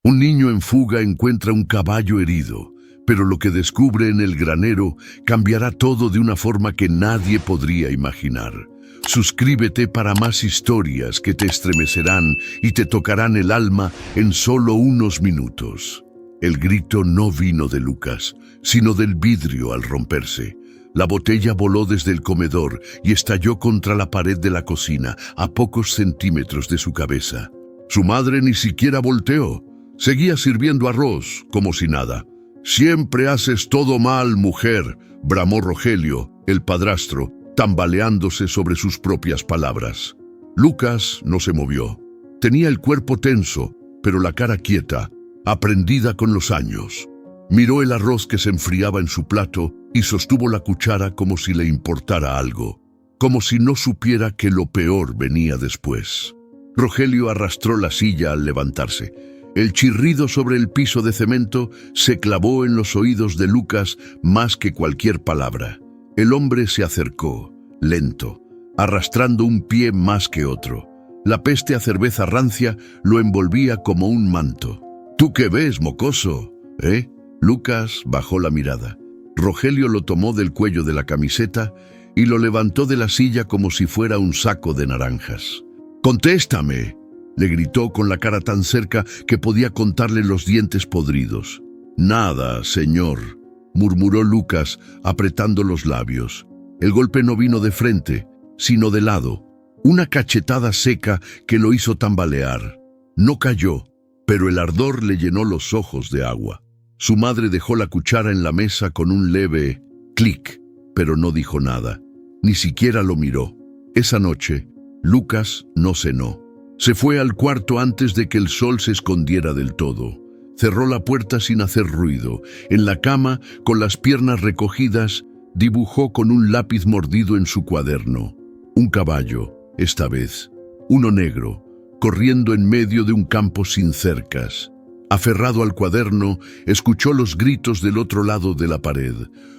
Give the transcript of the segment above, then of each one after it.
Un niño en fuga encuentra un caballo herido, pero lo que descubre en el granero cambiará todo de una forma que nadie podría imaginar. Suscríbete para más historias que te estremecerán y te tocarán el alma en solo unos minutos. El grito no vino de Lucas, sino del vidrio al romperse. La botella voló desde el comedor y estalló contra la pared de la cocina, a pocos centímetros de su cabeza. Su madre ni siquiera volteó. Seguía sirviendo arroz, como si nada. «Siempre haces todo mal, mujer», bramó Rogelio, el padrastro, tambaleándose sobre sus propias palabras. Lucas no se movió. Tenía el cuerpo tenso, pero la cara quieta, aprendida con los años. Miró el arroz que se enfriaba en su plato y sostuvo la cuchara como si le importara algo, como si no supiera que lo peor venía después. Rogelio arrastró la silla al levantarse. El chirrido sobre el piso de cemento se clavó en los oídos de Lucas más que cualquier palabra. El hombre se acercó, lento, arrastrando un pie más que otro. La peste a cerveza rancia lo envolvía como un manto. «¿Tú qué ves, mocoso? ¿Eh?» Lucas bajó la mirada. Rogelio lo tomó del cuello de la camiseta y lo levantó de la silla como si fuera un saco de naranjas. «¡Contéstame!», le gritó con la cara tan cerca que podía contarle los dientes podridos. «Nada, señor», murmuró Lucas, apretando los labios. El golpe no vino de frente, sino de lado. Una cachetada seca que lo hizo tambalear. No cayó, pero el ardor le llenó los ojos de agua. Su madre dejó la cuchara en la mesa con un leve clic, pero no dijo nada. Ni siquiera lo miró. Esa noche, Lucas no cenó. Se fue al cuarto antes de que el sol se escondiera del todo. Cerró la puerta sin hacer ruido. En la cama, con las piernas recogidas, dibujó con un lápiz mordido en su cuaderno. Un caballo, esta vez, uno negro, corriendo en medio de un campo sin cercas. Aferrado al cuaderno, escuchó los gritos del otro lado de la pared.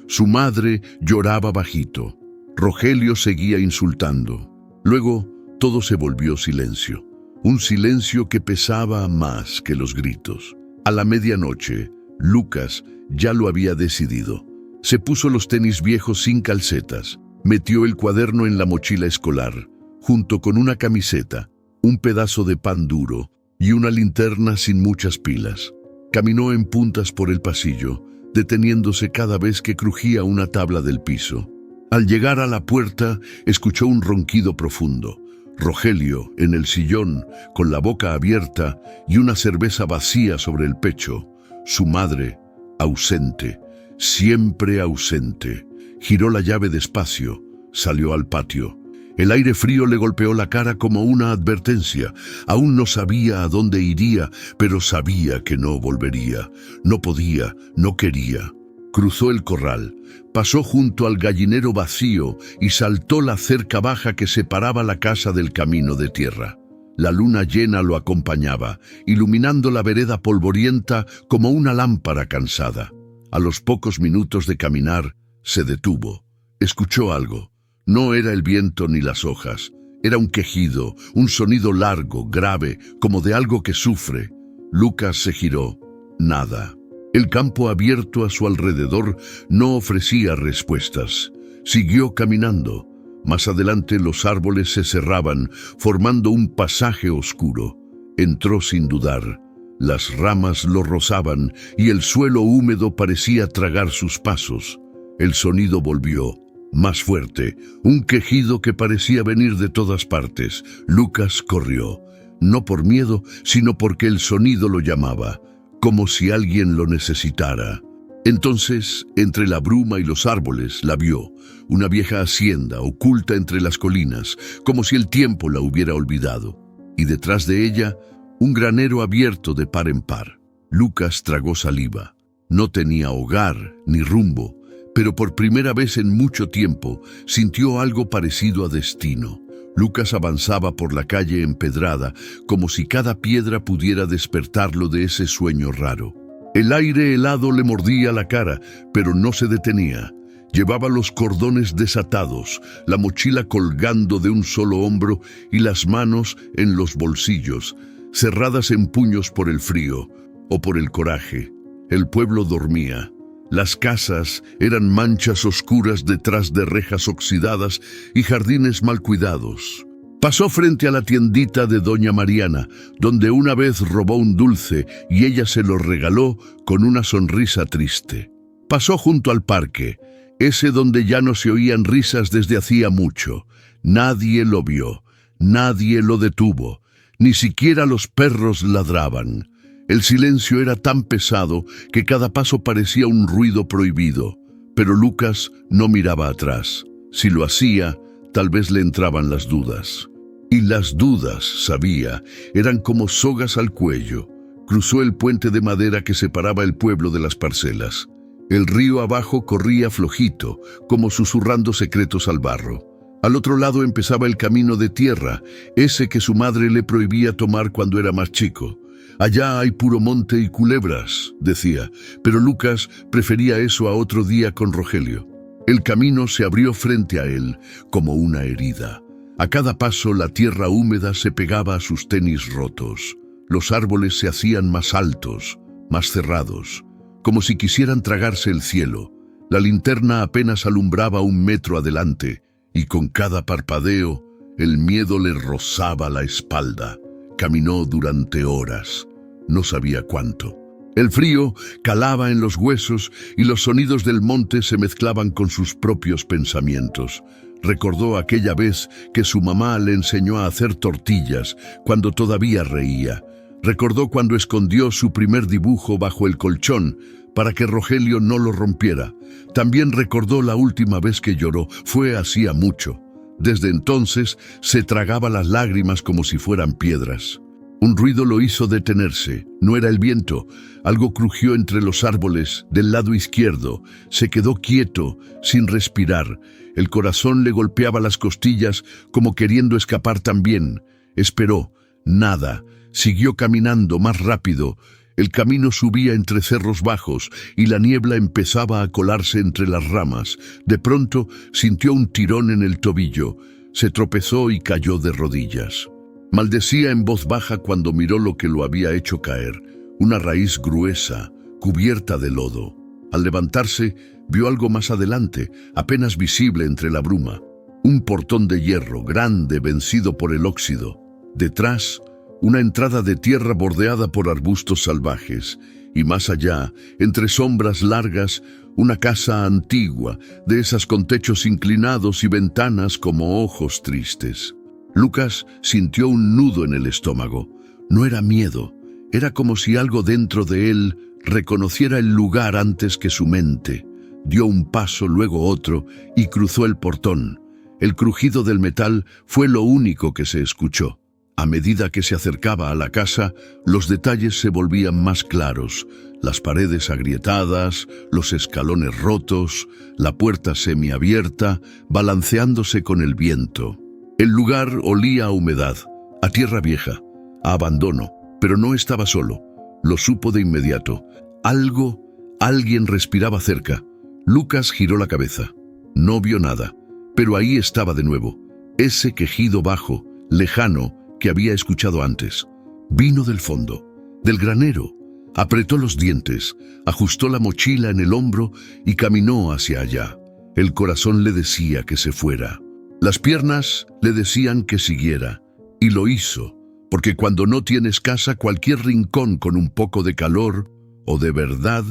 Su madre lloraba bajito. Rogelio seguía insultando. Luego, todo se volvió silencio. Un silencio que pesaba más que los gritos. A la medianoche, Lucas ya lo había decidido. Se puso los tenis viejos sin calcetas, metió el cuaderno en la mochila escolar, junto con una camiseta, un pedazo de pan duro y una linterna sin muchas pilas. Caminó en puntas por el pasillo, deteniéndose cada vez que crujía una tabla del piso. Al llegar a la puerta, escuchó un ronquido profundo. Rogelio, en el sillón, con la boca abierta y una cerveza vacía sobre el pecho. Su madre, ausente, siempre ausente. Giró la llave despacio, salió al patio. El aire frío le golpeó la cara como una advertencia. Aún no sabía a dónde iría, pero sabía que no volvería. No podía, no quería. Cruzó el corral, pasó junto al gallinero vacío y saltó la cerca baja que separaba la casa del camino de tierra. La luna llena lo acompañaba, iluminando la vereda polvorienta como una lámpara cansada. A los pocos minutos de caminar, se detuvo. Escuchó algo. No era el viento ni las hojas. Era un quejido, un sonido largo, grave, como de algo que sufre. Lucas se giró. Nada. El campo abierto a su alrededor no ofrecía respuestas. Siguió caminando. Más adelante los árboles se cerraban, formando un pasaje oscuro. Entró sin dudar. Las ramas lo rozaban y el suelo húmedo parecía tragar sus pasos. El sonido volvió. Más fuerte, un quejido que parecía venir de todas partes. Lucas corrió, no por miedo, sino porque el sonido lo llamaba, como si alguien lo necesitara. Entonces, entre la bruma y los árboles, la vio, una vieja hacienda oculta entre las colinas, como si el tiempo la hubiera olvidado. Y detrás de ella, un granero abierto de par en par. Lucas tragó saliva. No tenía hogar ni rumbo, pero por primera vez en mucho tiempo sintió algo parecido a destino. Lucas avanzaba por la calle empedrada, como si cada piedra pudiera despertarlo de ese sueño raro. El aire helado le mordía la cara, pero no se detenía. Llevaba los cordones desatados, la mochila colgando de un solo hombro y las manos en los bolsillos, cerradas en puños por el frío. o por el coraje. El pueblo dormía. Las casas eran manchas oscuras detrás de rejas oxidadas y jardines mal cuidados. Pasó frente a la tiendita de doña Mariana, donde una vez robó un dulce y ella se lo regaló con una sonrisa triste. Pasó junto al parque, ese donde ya no se oían risas desde hacía mucho. Nadie lo vio, nadie lo detuvo, ni siquiera los perros ladraban. El silencio era tan pesado que cada paso parecía un ruido prohibido, pero Lucas no miraba atrás. Si lo hacía, tal vez le entraban las dudas. Y las dudas, sabía, eran como sogas al cuello. Cruzó el puente de madera que separaba el pueblo de las parcelas. El río abajo corría flojito, como susurrando secretos al barro. Al otro lado empezaba el camino de tierra, ese que su madre le prohibía tomar cuando era más chico. Allá hay puro monte y culebras, decía, pero Lucas prefería eso a otro día con Rogelio. El camino se abrió frente a él como una herida. A cada paso la tierra húmeda se pegaba a sus tenis rotos. Los árboles se hacían más altos, más cerrados, como si quisieran tragarse el cielo. La linterna apenas alumbraba 1 metro adelante, y con cada parpadeo el miedo le rozaba la espalda. Caminó durante horas, no sabía cuánto. El frío calaba en los huesos y los sonidos del monte se mezclaban con sus propios pensamientos. Recordó aquella vez que su mamá le enseñó a hacer tortillas cuando todavía reía. Recordó cuando escondió su primer dibujo bajo el colchón para que Rogelio no lo rompiera. También recordó la última vez que lloró, fue hacía mucho. Desde entonces se tragaba las lágrimas como si fueran piedras. Un ruido lo hizo detenerse. No era el viento. Algo crujió entre los árboles del lado izquierdo. Se quedó quieto, sin respirar. El corazón le golpeaba las costillas como queriendo escapar también. Esperó. Nada. Siguió caminando más rápido. El camino subía entre cerros bajos y la niebla empezaba a colarse entre las ramas. De pronto sintió un tirón en el tobillo. Se tropezó y cayó de rodillas. Maldecía en voz baja cuando miró lo que lo había hecho caer. Una raíz gruesa, cubierta de lodo. Al levantarse, vio algo más adelante, apenas visible entre la bruma. Un portón de hierro, grande, vencido por el óxido. Detrás, una entrada de tierra bordeada por arbustos salvajes, y más allá, entre sombras largas, una casa antigua, de esas con techos inclinados y ventanas como ojos tristes. Lucas sintió un nudo en el estómago. No era miedo, era como si algo dentro de él reconociera el lugar antes que su mente. Dio un paso, luego otro, y cruzó el portón. El crujido del metal fue lo único que se escuchó. A medida que se acercaba a la casa, los detalles se volvían más claros. Las paredes agrietadas, los escalones rotos, la puerta semiabierta, balanceándose con el viento. El lugar olía a humedad, a tierra vieja, a abandono, pero no estaba solo. Lo supo de inmediato. Alguien respiraba cerca. Lucas giró la cabeza. No vio nada, pero ahí estaba de nuevo. Ese quejido bajo, lejano, que había escuchado antes. Vino del fondo, del granero. Apretó los dientes, ajustó la mochila en el hombro y caminó hacia allá. El corazón le decía que se fuera. Las piernas le decían que siguiera. Y lo hizo, porque cuando no tienes casa, cualquier rincón con un poco de calor o de verdad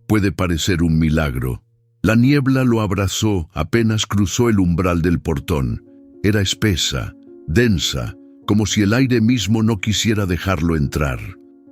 puede parecer un milagro. La niebla lo abrazó apenas cruzó el umbral del portón. Era espesa, densa, como si el aire mismo no quisiera dejarlo entrar.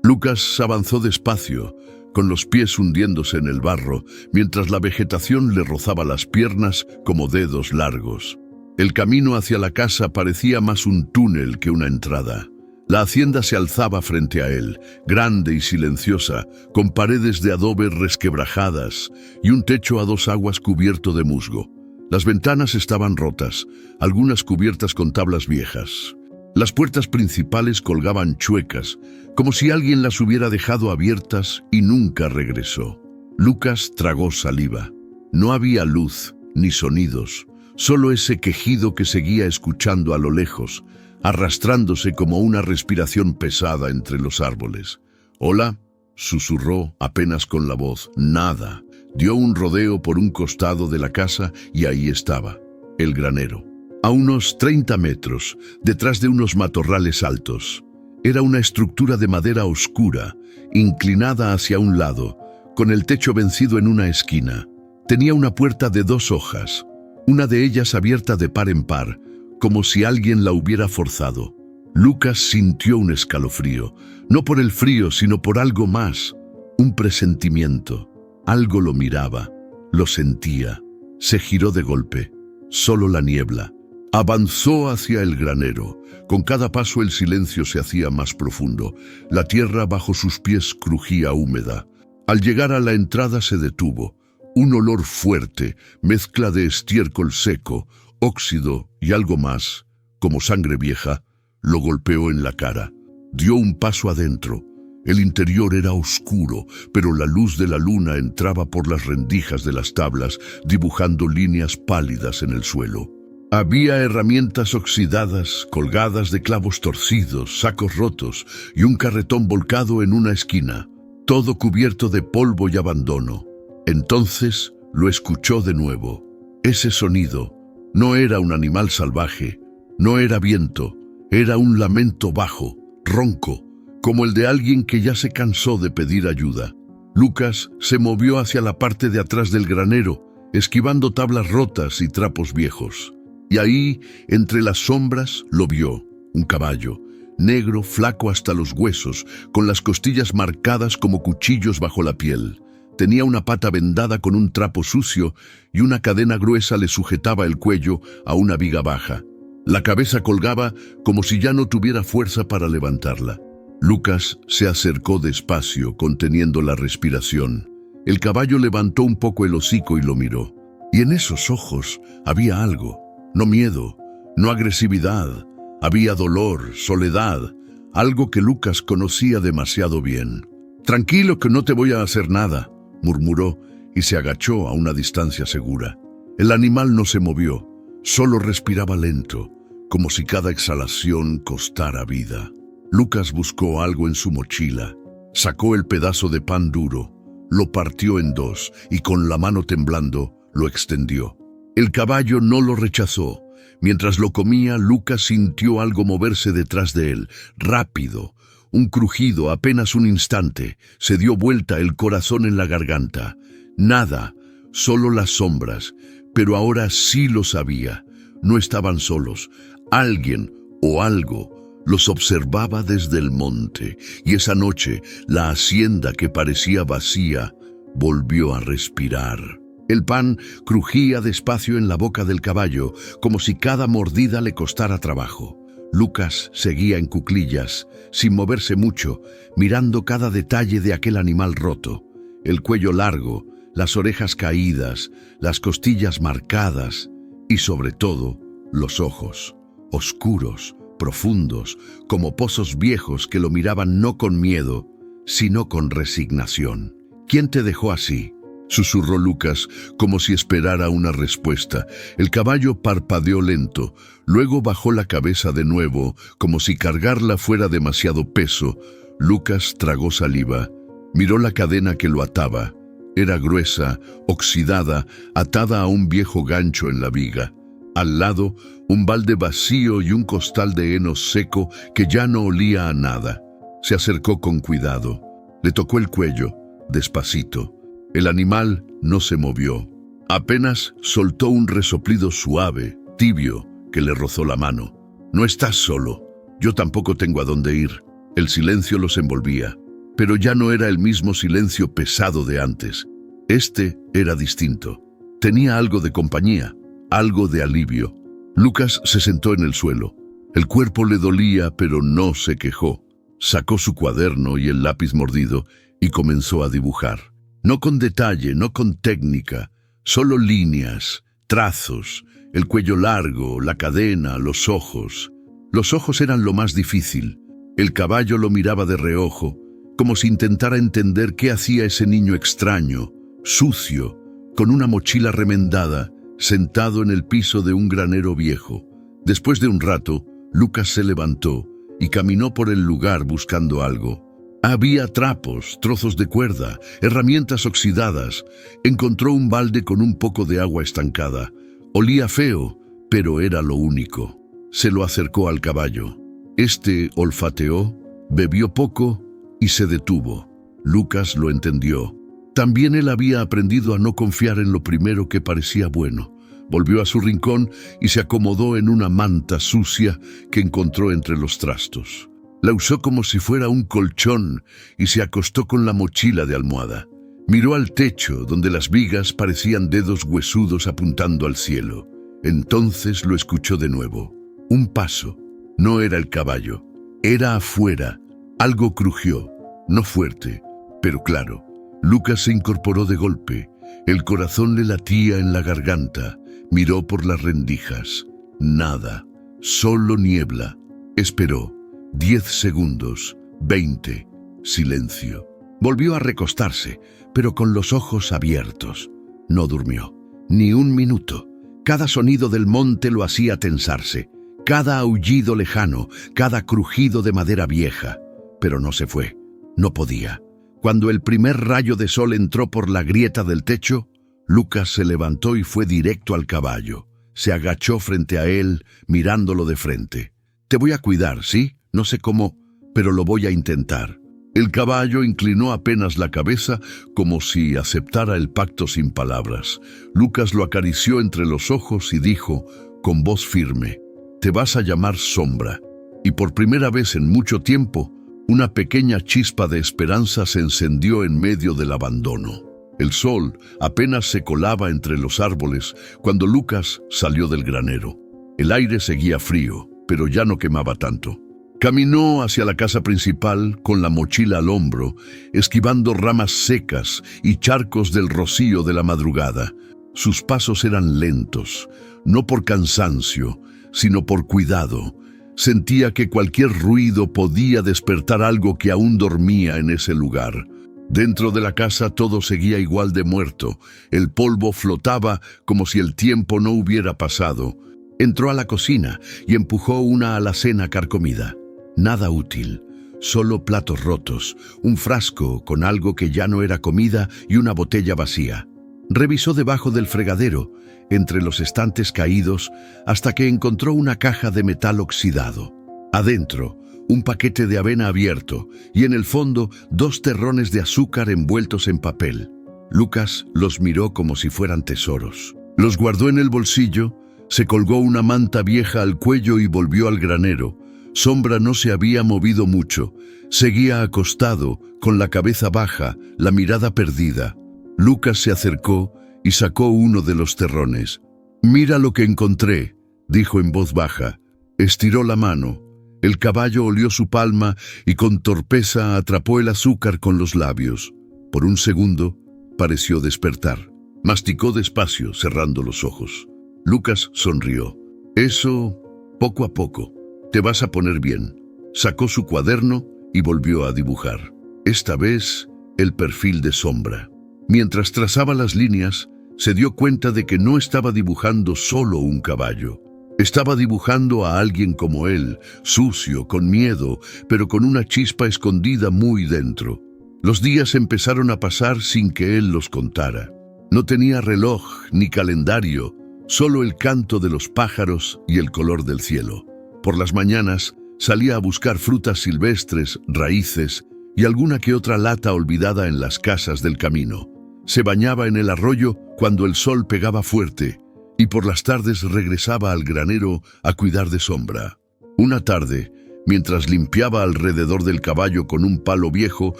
Lucas avanzó despacio, con los pies hundiéndose en el barro, mientras la vegetación le rozaba las piernas como dedos largos. El camino hacia la casa parecía más un túnel que una entrada. La hacienda se alzaba frente a él, grande y silenciosa, con paredes de adobe resquebrajadas y un techo a 2 aguas cubierto de musgo. Las ventanas estaban rotas, algunas cubiertas con tablas viejas. Las puertas principales colgaban chuecas, como si alguien las hubiera dejado abiertas y nunca regresó. Lucas tragó saliva. No había luz ni sonidos, solo ese quejido que seguía escuchando a lo lejos, arrastrándose como una respiración pesada entre los árboles. «Hola», susurró apenas con la voz. Nada. Dio un rodeo por un costado de la casa y ahí estaba, el granero. A unos 30 metros, detrás de unos matorrales altos. Era una estructura de madera oscura, inclinada hacia un lado, con el techo vencido en una esquina. Tenía una puerta de 2 hojas, una de ellas abierta de par en par, como si alguien la hubiera forzado. Lucas sintió un escalofrío, no por el frío, sino por algo más, un presentimiento. Algo lo miraba, lo sentía, se giró de golpe, solo la niebla. Avanzó hacia el granero. Con cada paso el silencio se hacía más profundo. La tierra bajo sus pies crujía húmeda. Al llegar a la entrada se detuvo. Un olor fuerte, mezcla de estiércol seco, óxido y algo más, como sangre vieja, lo golpeó en la cara. Dio un paso adentro. El interior era oscuro, pero la luz de la luna entraba por las rendijas de las tablas, dibujando líneas pálidas en el suelo. Había herramientas oxidadas, colgadas de clavos torcidos, sacos rotos y un carretón volcado en una esquina, todo cubierto de polvo y abandono. Entonces lo escuchó de nuevo. Ese sonido no era un animal salvaje, no era viento, era un lamento bajo, ronco, como el de alguien que ya se cansó de pedir ayuda. Lucas se movió hacia la parte de atrás del granero, esquivando tablas rotas y trapos viejos. Y ahí, entre las sombras, lo vio, un caballo, negro, flaco hasta los huesos, con las costillas marcadas como cuchillos bajo la piel. Tenía una pata vendada con un trapo sucio y una cadena gruesa le sujetaba el cuello a una viga baja. La cabeza colgaba como si ya no tuviera fuerza para levantarla. Lucas se acercó despacio, conteniendo la respiración. El caballo levantó un poco el hocico y lo miró. Y en esos ojos había algo. No miedo, no agresividad. Había dolor, soledad, algo que Lucas conocía demasiado bien. «Tranquilo que no te voy a hacer nada», murmuró y se agachó a una distancia segura. El animal no se movió, solo respiraba lento, como si cada exhalación costara vida. Lucas buscó algo en su mochila, sacó el pedazo de pan duro, lo partió en 2 y con la mano temblando lo extendió. El caballo no lo rechazó. Mientras lo comía, Lucas sintió algo moverse detrás de él, rápido, un crujido, apenas un instante. Se dio vuelta, el corazón en la garganta. Nada, solo las sombras, pero ahora sí lo sabía. No estaban solos. Alguien o algo los observaba desde el monte, y esa noche la hacienda que parecía vacía volvió a respirar. El pan crujía despacio en la boca del caballo, como si cada mordida le costara trabajo. Lucas seguía en cuclillas, sin moverse mucho, mirando cada detalle de aquel animal roto. El cuello largo, las orejas caídas, las costillas marcadas y, sobre todo, los ojos, oscuros, profundos, como pozos viejos que lo miraban no con miedo, sino con resignación. «¿Quién te dejó así?», susurró Lucas, como si esperara una respuesta. El caballo parpadeó lento, luego bajó la cabeza de nuevo, como si cargarla fuera demasiado peso. Lucas tragó saliva, miró la cadena que lo ataba. Era gruesa, oxidada, atada a un viejo gancho en la viga. Al lado, un balde vacío y un costal de heno seco que ya no olía a nada. Se acercó con cuidado. Le tocó el cuello, despacito. El animal no se movió. Apenas soltó un resoplido suave, tibio, que le rozó la mano. «No estás solo. Yo tampoco tengo a dónde ir». El silencio los envolvía, pero ya no era el mismo silencio pesado de antes. Este era distinto. Tenía algo de compañía, algo de alivio. Lucas se sentó en el suelo. El cuerpo le dolía, pero no se quejó. Sacó su cuaderno y el lápiz mordido y comenzó a dibujar. No con detalle, no con técnica, solo líneas, trazos, el cuello largo, la cadena, los ojos. Los ojos eran lo más difícil. El caballo lo miraba de reojo, como si intentara entender qué hacía ese niño extraño, sucio, con una mochila remendada, sentado en el piso de un granero viejo. Después de un rato, Lucas se levantó y caminó por el lugar buscando algo. Había trapos, trozos de cuerda, herramientas oxidadas. Encontró un balde con un poco de agua estancada. Olía feo, pero era lo único. Se lo acercó al caballo. Este olfateó, bebió poco y se detuvo. Lucas lo entendió. También él había aprendido a no confiar en lo primero que parecía bueno. Volvió a su rincón y se acomodó en una manta sucia que encontró entre los trastos. La usó como si fuera un colchón y se acostó con la mochila de almohada. Miró al techo, donde las vigas parecían dedos huesudos apuntando al cielo. Entonces lo escuchó de nuevo. Un paso. No era el caballo. Era afuera. Algo crujió. No fuerte, pero claro. Lucas se incorporó de golpe. El corazón le latía en la garganta. Miró por las rendijas. Nada. Solo niebla. Esperó. 10 segundos. 20. Silencio. Volvió a recostarse, pero con los ojos abiertos. No durmió. Ni un minuto. Cada sonido del monte lo hacía tensarse. Cada aullido lejano, cada crujido de madera vieja. Pero no se fue. No podía. Cuando el primer rayo de sol entró por la grieta del techo, Lucas se levantó y fue directo al caballo. Se agachó frente a él, mirándolo de frente. «Te voy a cuidar, ¿sí? No sé cómo, pero lo voy a intentar». El caballo inclinó apenas la cabeza como si aceptara el pacto sin palabras. Lucas lo acarició entre los ojos y dijo, con voz firme, «Te vas a llamar Sombra». Y por primera vez en mucho tiempo, una pequeña chispa de esperanza se encendió en medio del abandono. El sol apenas se colaba entre los árboles cuando Lucas salió del granero. El aire seguía frío, pero ya no quemaba tanto. Caminó hacia la casa principal con la mochila al hombro, esquivando ramas secas y charcos del rocío de la madrugada. Sus pasos eran lentos, no por cansancio, sino por cuidado. Sentía que cualquier ruido podía despertar algo que aún dormía en ese lugar. Dentro de la casa todo seguía igual de muerto. El polvo flotaba como si el tiempo no hubiera pasado. Entró a la cocina y empujó una alacena carcomida. Nada útil, solo platos rotos, un frasco con algo que ya no era comida y una botella vacía. Revisó debajo del fregadero, entre los estantes caídos, hasta que encontró una caja de metal oxidado. Adentro, un paquete de avena abierto y en el fondo 2 terrones de azúcar envueltos en papel. Lucas los miró como si fueran tesoros. Los guardó en el bolsillo, se colgó una manta vieja al cuello y volvió al granero. Sombra no se había movido mucho. Seguía acostado, con la cabeza baja, la mirada perdida. Lucas se acercó y sacó uno de los terrones. «Mira lo que encontré», dijo en voz baja. Estiró la mano. El caballo olió su palma y con torpeza atrapó el azúcar con los labios. Por un segundo, pareció despertar. Masticó despacio, cerrando los ojos. Lucas sonrió. «Eso, poco a poco. Te vas a poner bien». Sacó su cuaderno y volvió a dibujar. Esta vez, el perfil de Sombra. Mientras trazaba las líneas, se dio cuenta de que no estaba dibujando solo un caballo. Estaba dibujando a alguien como él, sucio, con miedo, pero con una chispa escondida muy dentro. Los días empezaron a pasar sin que él los contara. No tenía reloj ni calendario, solo el canto de los pájaros y el color del cielo. Por las mañanas salía a buscar frutas silvestres, raíces y alguna que otra lata olvidada en las casas del camino. Se bañaba en el arroyo cuando el sol pegaba fuerte y por las tardes regresaba al granero a cuidar de Sombra. Una tarde, mientras limpiaba alrededor del caballo con un palo viejo,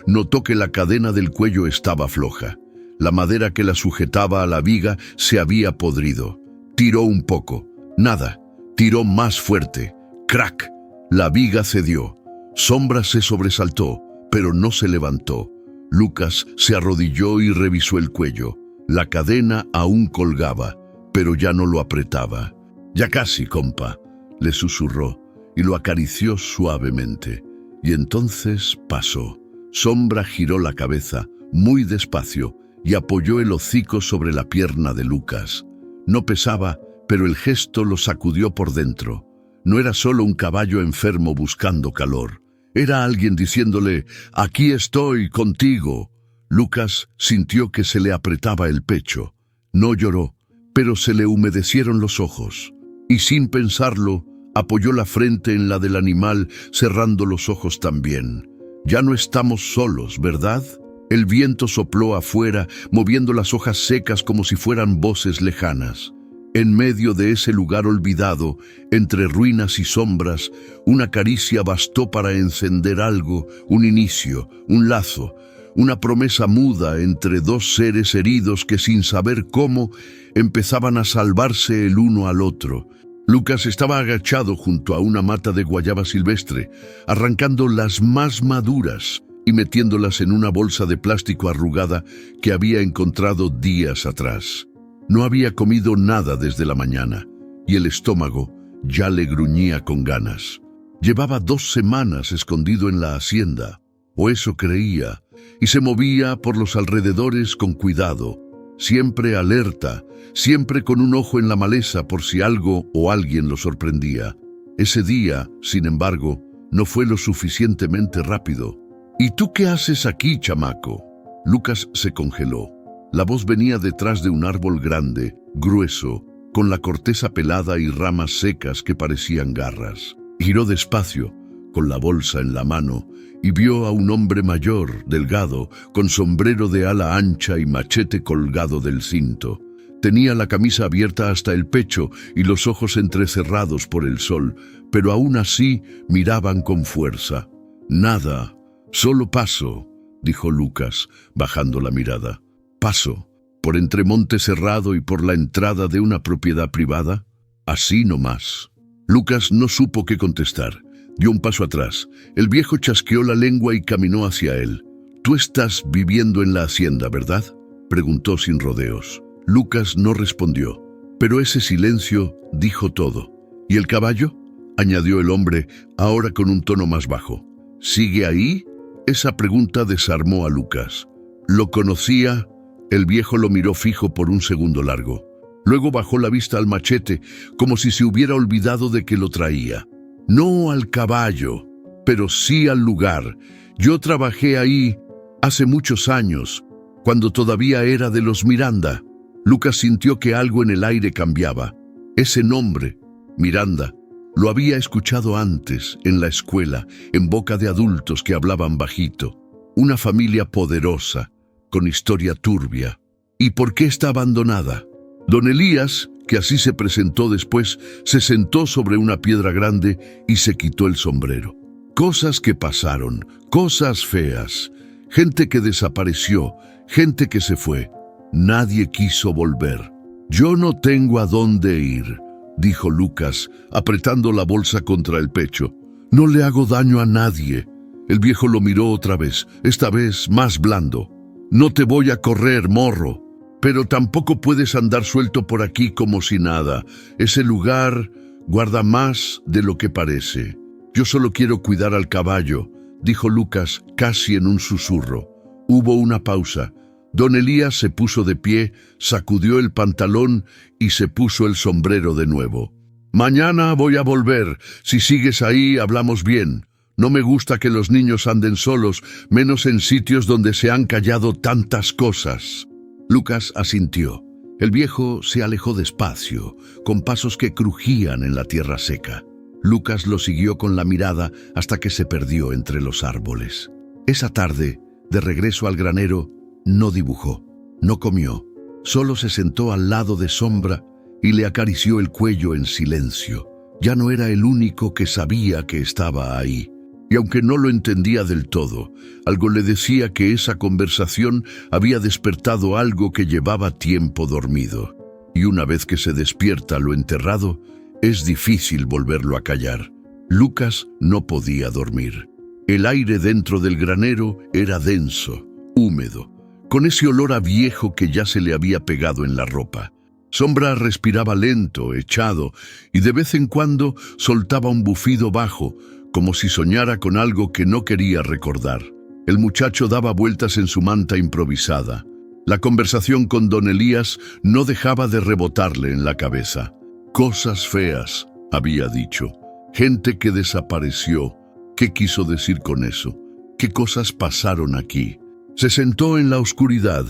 notó que la cadena del cuello estaba floja. La madera que la sujetaba a la viga se había podrido. Tiró un poco. Nada. Tiró más fuerte. ¡Crack! La viga cedió. Sombra se sobresaltó, pero no se levantó. Lucas se arrodilló y revisó el cuello. La cadena aún colgaba, pero ya no lo apretaba. «Ya casi, compa», le susurró, y lo acarició suavemente. Y entonces pasó. Sombra giró la cabeza, muy despacio, y apoyó el hocico sobre la pierna de Lucas. No pesaba, pero el gesto lo sacudió por dentro. No era solo un caballo enfermo buscando calor. Era alguien diciéndole, «Aquí estoy contigo». Lucas sintió que se le apretaba el pecho. No lloró, pero se le humedecieron los ojos. Y sin pensarlo, apoyó la frente en la del animal, cerrando los ojos también. «Ya no estamos solos, ¿verdad?». El viento sopló afuera, moviendo las hojas secas como si fueran voces lejanas. En medio de ese lugar olvidado, entre ruinas y sombras, una caricia bastó para encender algo, un inicio, un lazo, una promesa muda entre dos seres heridos que sin saber cómo empezaban a salvarse el uno al otro. Lucas estaba agachado junto a una mata de guayaba silvestre, arrancando las más maduras y metiéndolas en una bolsa de plástico arrugada que había encontrado días atrás. No había comido nada desde la mañana, y el estómago ya le gruñía con ganas. Llevaba 2 semanas escondido en la hacienda, o eso creía, y se movía por los alrededores con cuidado, siempre alerta, siempre con un ojo en la maleza por si algo o alguien lo sorprendía. Ese día, sin embargo, no fue lo suficientemente rápido. «¿Y tú qué haces aquí, chamaco?». Lucas se congeló. La voz venía detrás de un árbol grande, grueso, con la corteza pelada y ramas secas que parecían garras. Giró despacio, con la bolsa en la mano, y vio a un hombre mayor, delgado, con sombrero de ala ancha y machete colgado del cinto. Tenía la camisa abierta hasta el pecho y los ojos entrecerrados por el sol, pero aún así miraban con fuerza. «Nada, solo paso», dijo Lucas, bajando la mirada. «¿Paso? ¿Por entre monte cerrado y por la entrada de una propiedad privada? Así nomás». Lucas no supo qué contestar. Dio un paso atrás. El viejo chasqueó la lengua y caminó hacia él. «Tú estás viviendo en la hacienda, ¿verdad?», preguntó sin rodeos. Lucas no respondió, pero ese silencio dijo todo. «¿Y el caballo?», añadió el hombre, ahora con un tono más bajo. «¿Sigue ahí?». Esa pregunta desarmó a Lucas. ¿Lo conocía? El viejo lo miró fijo por un segundo largo. Luego bajó la vista al machete, como si se hubiera olvidado de que lo traía. «No al caballo, pero sí al lugar. Yo trabajé ahí hace muchos años, cuando todavía era de los Miranda». Lucas sintió que algo en el aire cambiaba. Ese nombre, Miranda, lo había escuchado antes, en la escuela, en boca de adultos que hablaban bajito. Una familia poderosa, con historia turbia. ¿Y por qué está abandonada? Don Elías, que así se presentó después, se sentó sobre una piedra grande y se quitó el sombrero. Cosas que pasaron, cosas feas, gente que desapareció, gente que se fue. Nadie quiso volver. «Yo no tengo a dónde ir», dijo Lucas, apretando la bolsa contra el pecho. «No le hago daño a nadie». El viejo lo miró otra vez, esta vez más blando. «No te voy a correr, morro, pero tampoco puedes andar suelto por aquí como si nada. Ese lugar guarda más de lo que parece. Yo solo quiero cuidar al caballo», dijo Lucas casi en un susurro. Hubo una pausa. Don Elías se puso de pie, sacudió el pantalón y se puso el sombrero de nuevo. «Mañana voy a volver. Si sigues ahí, hablamos bien. No me gusta que los niños anden solos, menos en sitios donde se han callado tantas cosas». Lucas asintió. El viejo se alejó despacio, con pasos que crujían en la tierra seca. Lucas lo siguió con la mirada hasta que se perdió entre los árboles. Esa tarde, de regreso al granero, no dibujó, no comió, solo se sentó al lado de Sombra y le acarició el cuello en silencio. Ya no era el único que sabía que estaba ahí. Y aunque no lo entendía del todo, algo le decía que esa conversación había despertado algo que llevaba tiempo dormido. Y una vez que se despierta lo enterrado, es difícil volverlo a callar. Lucas no podía dormir. El aire dentro del granero era denso, húmedo, con ese olor a viejo que ya se le había pegado en la ropa. Sombra respiraba lento, echado, y de vez en cuando soltaba un bufido bajo, como si soñara con algo que no quería recordar. El muchacho daba vueltas en su manta improvisada. La conversación con don Elías no dejaba de rebotarle en la cabeza. «Cosas feas», había dicho. «Gente que desapareció. ¿Qué quiso decir con eso? ¿Qué cosas pasaron aquí? Se sentó en la oscuridad,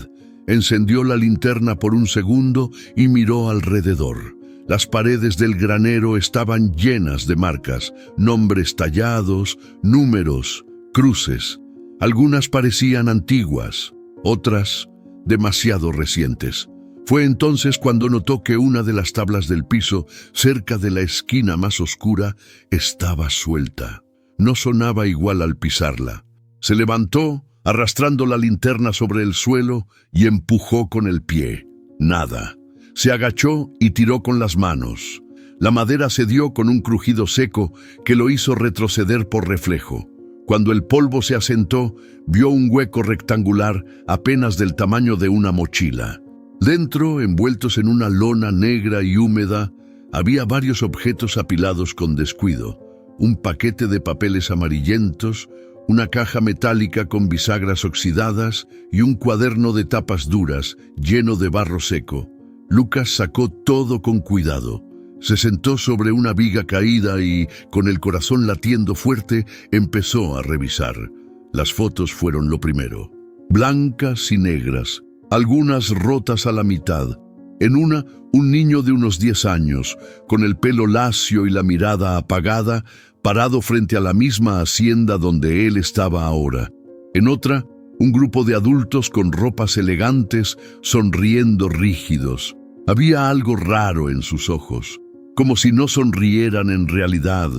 encendió la linterna por un segundo y miró alrededor. Las paredes del granero estaban llenas de marcas, nombres tallados, números, cruces. Algunas parecían antiguas, otras demasiado recientes. Fue entonces cuando notó que una de las tablas del piso, cerca de la esquina más oscura, estaba suelta. No sonaba igual al pisarla. Se levantó, arrastrando la linterna sobre el suelo, y empujó con el pie. Nada. Se agachó y tiró con las manos. La madera cedió con un crujido seco que lo hizo retroceder por reflejo. Cuando el polvo se asentó, vio un hueco rectangular apenas del tamaño de una mochila. Dentro, envueltos en una lona negra y húmeda, había varios objetos apilados con descuido. Un paquete de papeles amarillentos, una caja metálica con bisagras oxidadas y un cuaderno de tapas duras lleno de barro seco. Lucas sacó todo con cuidado. Se sentó sobre una viga caída y, con el corazón latiendo fuerte, empezó a revisar. Las fotos fueron lo primero. Blancas y negras, algunas rotas a la mitad. En una, un niño de unos 10 años, con el pelo lacio y la mirada apagada, parado frente a la misma hacienda donde él estaba ahora. En otra, un grupo de adultos con ropas elegantes, sonriendo rígidos. Había algo raro en sus ojos, como si no sonrieran en realidad.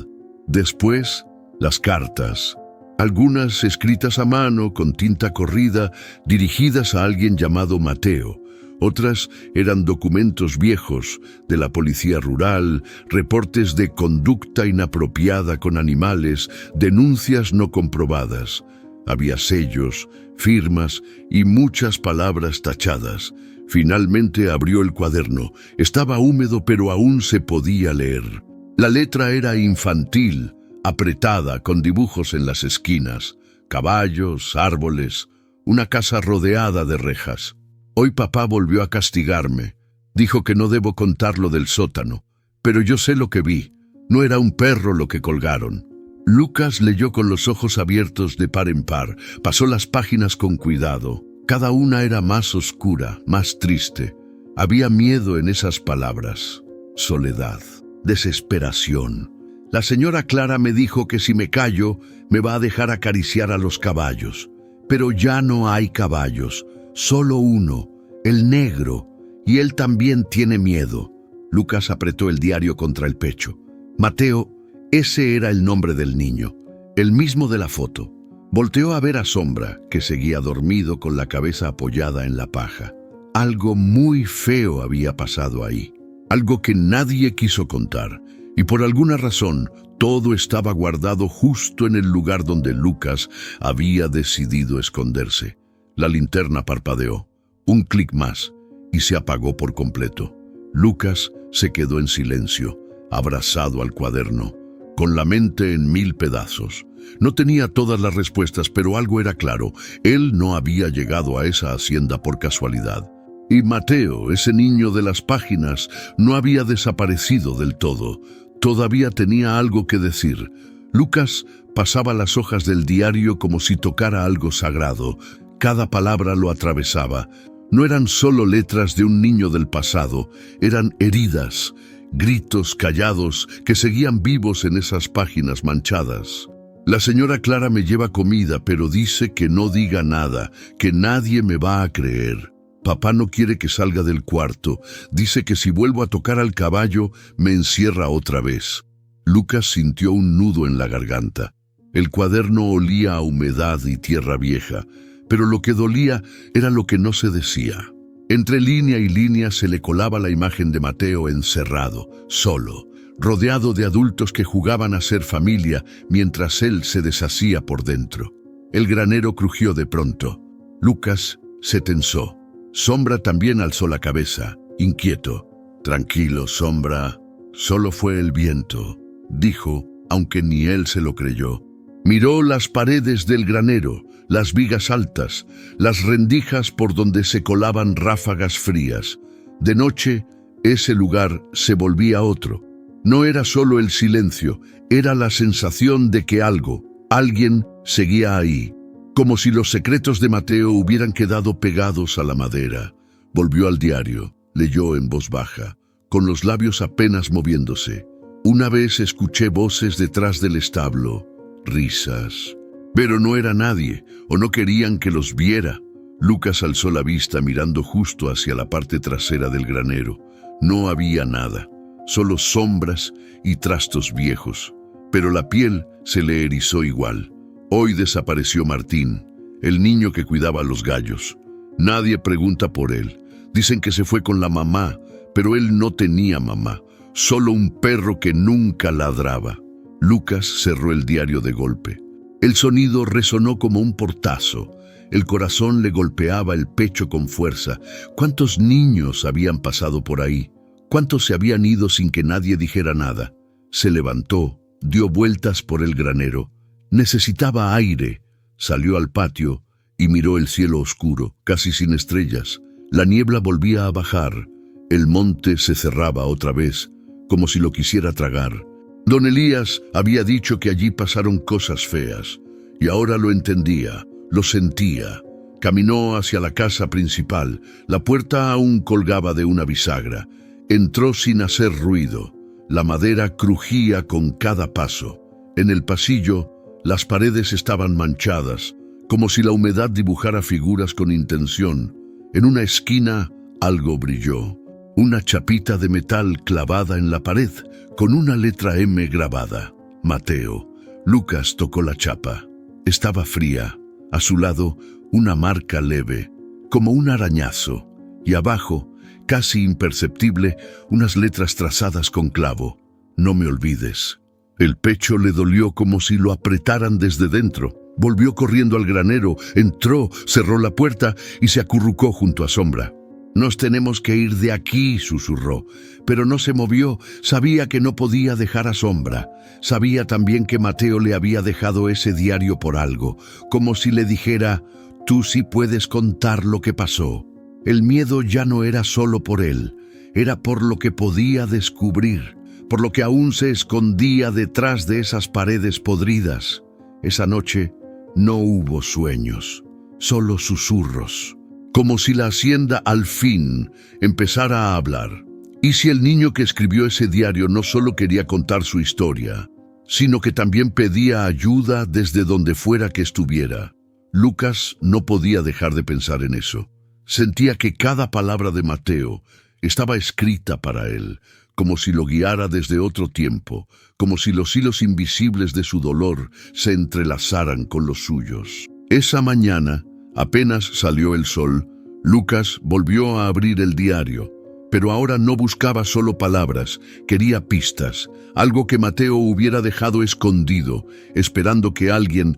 Después, las cartas. Algunas escritas a mano, con tinta corrida, dirigidas a alguien llamado Mateo. Otras eran documentos viejos de la policía rural, reportes de conducta inapropiada con animales, denuncias no comprobadas. Había sellos, firmas y muchas palabras tachadas. Finalmente abrió el cuaderno. Estaba húmedo, pero aún se podía leer. La letra era infantil, apretada, con dibujos en las esquinas, caballos, árboles, una casa rodeada de rejas. Hoy papá volvió a castigarme. Dijo que no debo contar lo del sótano, pero yo sé lo que vi. No era un perro lo que colgaron. Lucas leyó con los ojos abiertos de par en par. Pasó las páginas con cuidado. Cada una era más oscura, más triste. Había miedo en esas palabras. Soledad, desesperación. La señora Clara me dijo que si me callo, me va a dejar acariciar a los caballos. Pero ya no hay caballos. Solo uno, el negro, y él también tiene miedo. Lucas apretó el diario contra el pecho. Mateo, ese era el nombre del niño, el mismo de la foto. Volteó a ver a Sombra, que seguía dormido con la cabeza apoyada en la paja. Algo muy feo había pasado ahí, algo que nadie quiso contar, y por alguna razón todo estaba guardado justo en el lugar donde Lucas había decidido esconderse. La linterna parpadeó, un clic más, y se apagó por completo. Lucas se quedó en silencio, abrazado al cuaderno, con la mente en 1000 pedazos. No tenía todas las respuestas, pero algo era claro. Él no había llegado a esa hacienda por casualidad. Y Mateo, ese niño de las páginas, no había desaparecido del todo. Todavía tenía algo que decir. Lucas pasaba las hojas del diario como si tocara algo sagrado. Cada palabra lo atravesaba. No eran solo letras de un niño del pasado, eran heridas, gritos callados que seguían vivos en esas páginas manchadas. La señora Clara me lleva comida, pero dice que no diga nada, que nadie me va a creer. Papá no quiere que salga del cuarto. Dice que si vuelvo a tocar al caballo, me encierra otra vez. Lucas sintió un nudo en la garganta. El cuaderno olía a humedad y tierra vieja. Pero lo que dolía era lo que no se decía. Entre línea y línea se le colaba la imagen de Mateo encerrado, solo, rodeado de adultos que jugaban a ser familia mientras él se deshacía por dentro. El granero crujió de pronto. Lucas se tensó. Sombra también alzó la cabeza, inquieto. Tranquilo, Sombra, solo fue el viento, dijo, aunque ni él se lo creyó. Miró las paredes del granero, las vigas altas, las rendijas por donde se colaban ráfagas frías. De noche, ese lugar se volvía otro. No era solo el silencio, era la sensación de que algo, Alguien seguía ahí, como si los secretos de Mateo hubieran quedado pegados a la madera. Volvió al diario, leyó en voz baja, con los labios apenas moviéndose. Una vez escuché voces detrás del establo, risas. Pero no era nadie, o no querían que los viera. Lucas alzó la vista mirando justo hacia la parte trasera del granero. No había nada, solo sombras y trastos viejos. Pero la piel se le erizó igual. Hoy desapareció Martín, el niño que cuidaba a los gallos. Nadie pregunta por él. Dicen que se fue con la mamá, pero él no tenía mamá, solo un perro que nunca ladraba. Lucas cerró el diario de golpe. El sonido resonó como un portazo. El corazón le golpeaba el pecho con fuerza. ¿Cuántos niños habían pasado por ahí? ¿Cuántos se habían ido sin que nadie dijera nada? Se levantó, dio vueltas por el granero. Necesitaba aire. Salió al patio y miró el cielo oscuro, casi sin estrellas. La niebla volvía a bajar. El monte se cerraba otra vez, como si lo quisiera tragar. Don Elías había dicho que allí pasaron cosas feas, y ahora lo entendía, lo sentía. Caminó hacia la casa principal. La puerta aún colgaba de una bisagra. Entró sin hacer ruido. La madera crujía con cada paso. En el pasillo, las paredes estaban manchadas, como si la humedad dibujara figuras con intención. En una esquina, algo brilló. Una chapita de metal clavada en la pared, con una letra M grabada. Mateo. Lucas tocó la chapa. Estaba fría. A su lado, una marca leve, como un arañazo. Y abajo, casi imperceptible, unas letras trazadas con clavo. No me olvides. El pecho le dolió como si lo apretaran desde dentro. Volvió corriendo al granero, entró, cerró la puerta y se acurrucó junto a Sombra. «Nos tenemos que ir de aquí», susurró, pero no se movió. Sabía que no podía dejar a Sombra. Sabía también que Mateo le había dejado ese diario por algo, como si le dijera: «Tú sí puedes contar lo que pasó». El miedo ya no era solo por él, era por lo que podía descubrir, por lo que aún se escondía detrás de esas paredes podridas. Esa noche no hubo sueños, solo susurros, como si la hacienda al fin empezara a hablar. Y si el niño que escribió ese diario no solo quería contar su historia, sino que también pedía ayuda desde donde fuera que estuviera. Lucas no podía dejar de pensar en eso. Sentía que cada palabra de Mateo estaba escrita para él, como si lo guiara desde otro tiempo, como si los hilos invisibles de su dolor se entrelazaran con los suyos. Esa mañana, apenas salió el sol, Lucas volvió a abrir el diario, pero ahora no buscaba solo palabras, quería pistas, algo que Mateo hubiera dejado escondido, esperando que alguien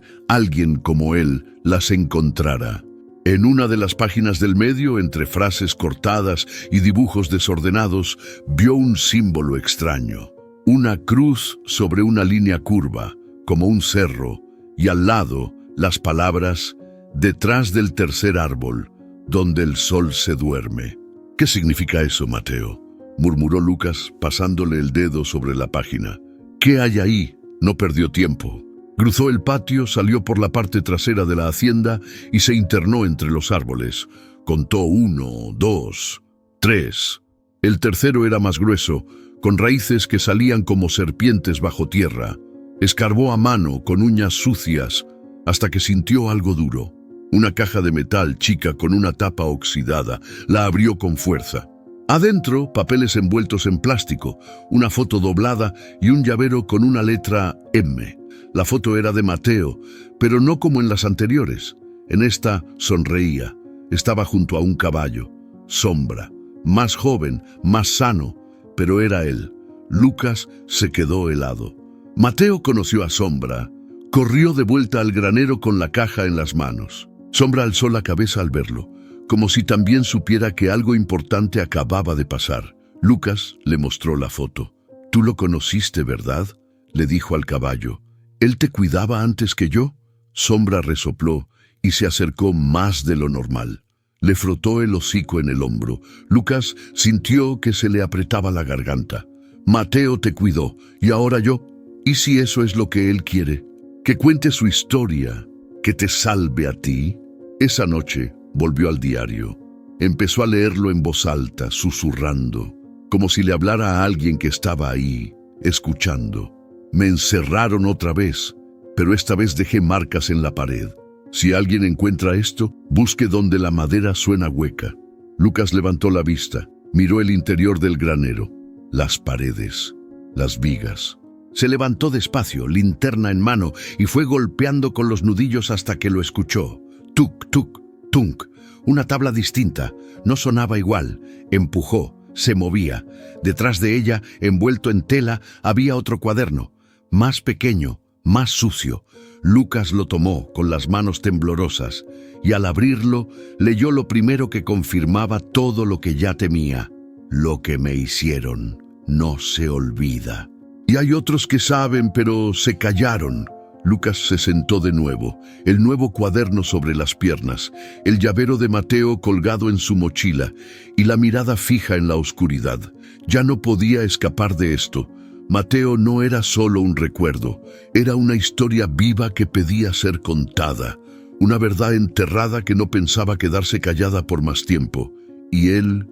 como él, las encontrara. En una de las páginas del medio, entre frases cortadas y dibujos desordenados, vio un símbolo extraño. Una cruz sobre una línea curva, como un cerro, y al lado las palabras: «Detrás del tercer árbol, donde el sol se duerme». «¿Qué significa eso, Mateo?», murmuró Lucas, pasándole el dedo sobre la página. «¿Qué hay ahí?». No perdió tiempo. Cruzó el patio, salió por la parte trasera de la hacienda y se internó entre los árboles. Contó 1, 2, 3. El tercero era más grueso, con raíces que salían como serpientes bajo tierra. Escarbó a mano con uñas sucias hasta que sintió algo duro. Una caja de metal chica con una tapa oxidada. La abrió con fuerza. Adentro, papeles envueltos en plástico, una foto doblada y un llavero con una letra M. La foto era de Mateo, pero no como en las anteriores. En esta sonreía. Estaba junto a un caballo. Sombra. Más joven, más sano, pero era él. Lucas se quedó helado. Mateo conoció a Sombra. Corrió de vuelta al granero con la caja en las manos. Sombra alzó la cabeza al verlo, como si también supiera que algo importante acababa de pasar. Lucas le mostró la foto. «Tú lo conociste, ¿verdad?», le dijo al caballo. «¿Él te cuidaba antes que yo?». Sombra resopló y se acercó más de lo normal. Le frotó el hocico en el hombro. Lucas sintió que se le apretaba la garganta. «Mateo te cuidó, y ahora yo. ¿Y si eso es lo que él quiere?». que cuente su historia, que te salve a ti. Esa noche volvió al diario. Empezó a leerlo en voz alta, susurrando, como si le hablara a alguien que estaba ahí, escuchando. Me encerraron otra vez, pero esta vez dejé marcas en la pared. Si alguien encuentra esto, busque donde la madera suena hueca. Lucas levantó la vista, miró el interior del granero, las paredes, las vigas. Se levantó despacio, linterna en mano, y fue golpeando con los nudillos hasta que lo escuchó. Tuc, tuc, tunk. Una tabla distinta, no sonaba igual. Empujó, se movía. Detrás de ella, envuelto en tela, había otro cuaderno, más pequeño, más sucio. Lucas lo tomó con las manos temblorosas y al abrirlo leyó lo primero que confirmaba todo lo que ya temía. Lo que me hicieron no se olvida. Y hay otros que saben, pero se callaron. Lucas se sentó de nuevo, el nuevo cuaderno sobre las piernas, el llavero de Mateo colgado en su mochila y la mirada fija en la oscuridad. Ya no podía escapar de esto. Mateo no era solo un recuerdo, era una historia viva que pedía ser contada, una verdad enterrada que no pensaba quedarse callada por más tiempo, y él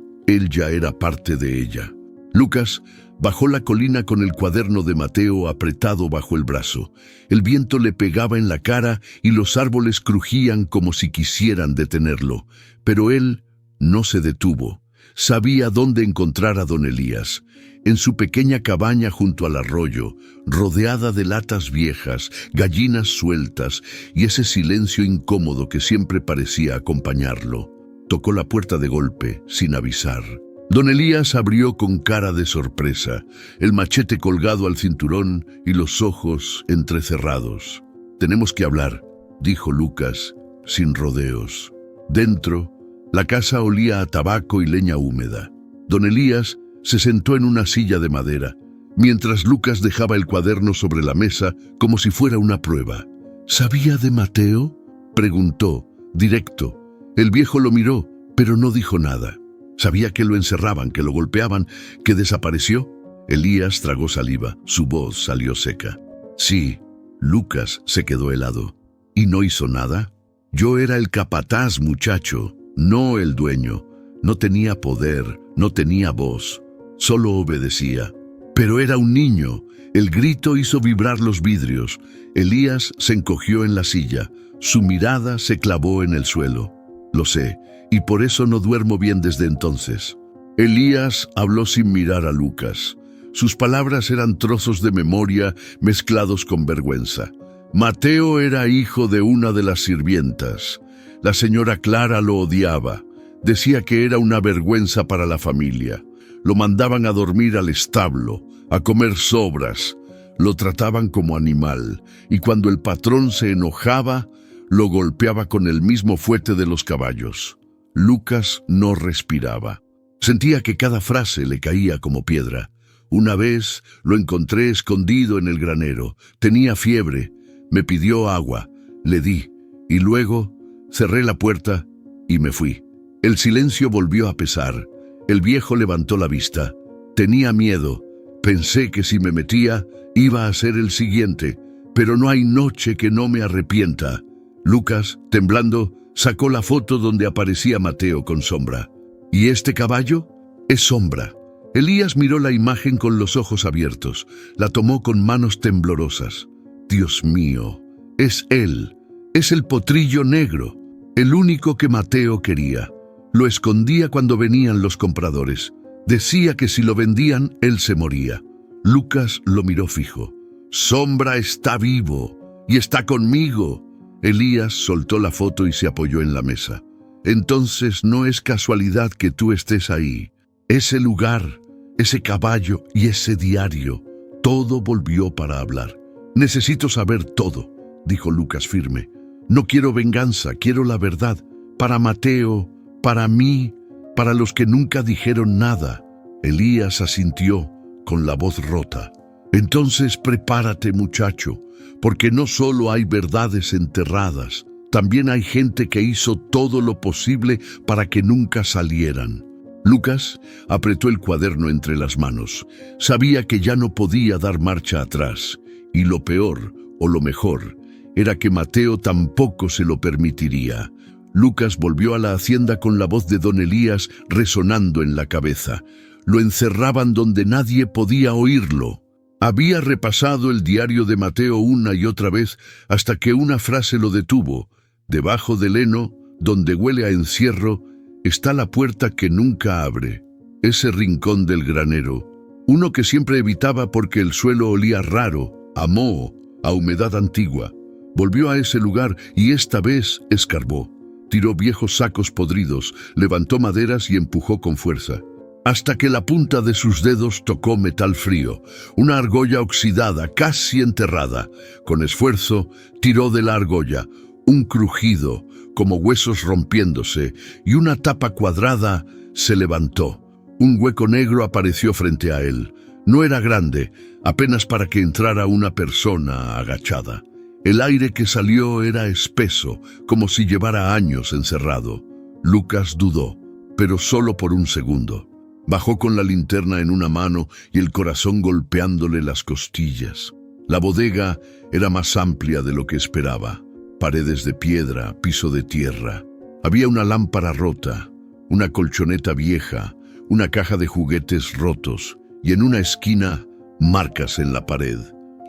ya era parte de ella. Lucas bajó la colina con el cuaderno de Mateo apretado bajo el brazo. El viento le pegaba en la cara y los árboles crujían como si quisieran detenerlo, pero él no se detuvo. Sabía dónde encontrar a don Elías. En su pequeña cabaña junto al arroyo, rodeada de latas viejas, gallinas sueltas y ese silencio incómodo que siempre parecía acompañarlo. Tocó la puerta de golpe, sin avisar. Don Elías abrió con cara de sorpresa, el machete colgado al cinturón y los ojos entrecerrados. «Tenemos que hablar», dijo Lucas, sin rodeos. Dentro, la casa olía a tabaco y leña húmeda. Don Elías se sentó en una silla de madera, mientras Lucas dejaba el cuaderno sobre la mesa como si fuera una prueba. «¿Sabía de Mateo?», preguntó, directo. El viejo lo miró, pero no dijo nada. Sabía que lo encerraban, que lo golpeaban, que desapareció. Elías tragó saliva, su voz salió seca. «Sí». Lucas se quedó helado. «¿Y no hizo nada?». «Yo era el capataz, muchacho, no el dueño. No tenía poder, no tenía voz. Solo obedecía. Pero era un niño». El grito hizo vibrar los vidrios. Elías se encogió en la silla. Su mirada se clavó en el suelo. «Lo sé, y por eso no duermo bien desde entonces». Elías habló sin mirar a Lucas. Sus palabras eran trozos de memoria mezclados con vergüenza. Mateo era hijo de una de las sirvientas. La señora Clara lo odiaba. Decía que era una vergüenza para la familia. Lo mandaban a dormir al establo, a comer sobras. Lo trataban como animal, y cuando el patrón se enojaba, lo golpeaba con el mismo fuete de los caballos. Lucas no respiraba. Sentía que cada frase le caía como piedra. «Una vez lo encontré escondido en el granero. Tenía fiebre. Me pidió agua. Le di. Y luego cerré la puerta y me fui». El silencio volvió a pesar. El viejo levantó la vista. «Tenía miedo. Pensé que si me metía, iba a ser el siguiente. Pero no hay noche que no me arrepienta». Lucas, temblando, sacó la foto donde aparecía Mateo con sombra. «¿Y este caballo?». «Es sombra». Elías miró la imagen con los ojos abiertos. La tomó con manos temblorosas. «Dios mío, es él. Es el potrillo negro. El único que Mateo quería. Lo escondía cuando venían los compradores. Decía que si lo vendían, él se moría». Lucas lo miró fijo. «Sombra está vivo y está conmigo». Elías soltó la foto y se apoyó en la mesa. «Entonces no es casualidad que tú estés ahí. Ese lugar, ese caballo y ese diario, todo volvió para hablar». «Necesito saber todo», dijo Lucas firme. «No quiero venganza, quiero la verdad. Para Mateo, para mí, para los que nunca dijeron nada». Elías asintió con la voz rota. «Entonces prepárate, muchacho, porque no solo hay verdades enterradas, también hay gente que hizo todo lo posible para que nunca salieran». Lucas apretó el cuaderno entre las manos. Sabía que ya no podía dar marcha atrás, y lo peor, o lo mejor, era que Mateo tampoco se lo permitiría. Lucas volvió a la hacienda con la voz de don Elías resonando en la cabeza. Lo encerraban donde nadie podía oírlo. Había repasado el diario de Mateo una y otra vez hasta que una frase lo detuvo. Debajo del heno, donde huele a encierro, está la puerta que nunca abre. Ese rincón del granero, uno que siempre evitaba porque el suelo olía raro, a moho, a humedad antigua. Volvió a ese lugar y esta vez escarbó. Tiró viejos sacos podridos, levantó maderas y empujó con fuerza, hasta que la punta de sus dedos tocó metal frío, una argolla oxidada, casi enterrada. Con esfuerzo, tiró de la argolla, un crujido, como huesos rompiéndose, y una tapa cuadrada se levantó. Un hueco negro apareció frente a él. No era grande, apenas para que entrara una persona agachada. El aire que salió era espeso, como si llevara años encerrado. Lucas dudó, pero solo por un segundo. Bajó con la linterna en una mano y el corazón golpeándole las costillas. La bodega era más amplia de lo que esperaba. Paredes de piedra, piso de tierra. Había una lámpara rota, una colchoneta vieja, una caja de juguetes rotos y en una esquina marcas en la pared,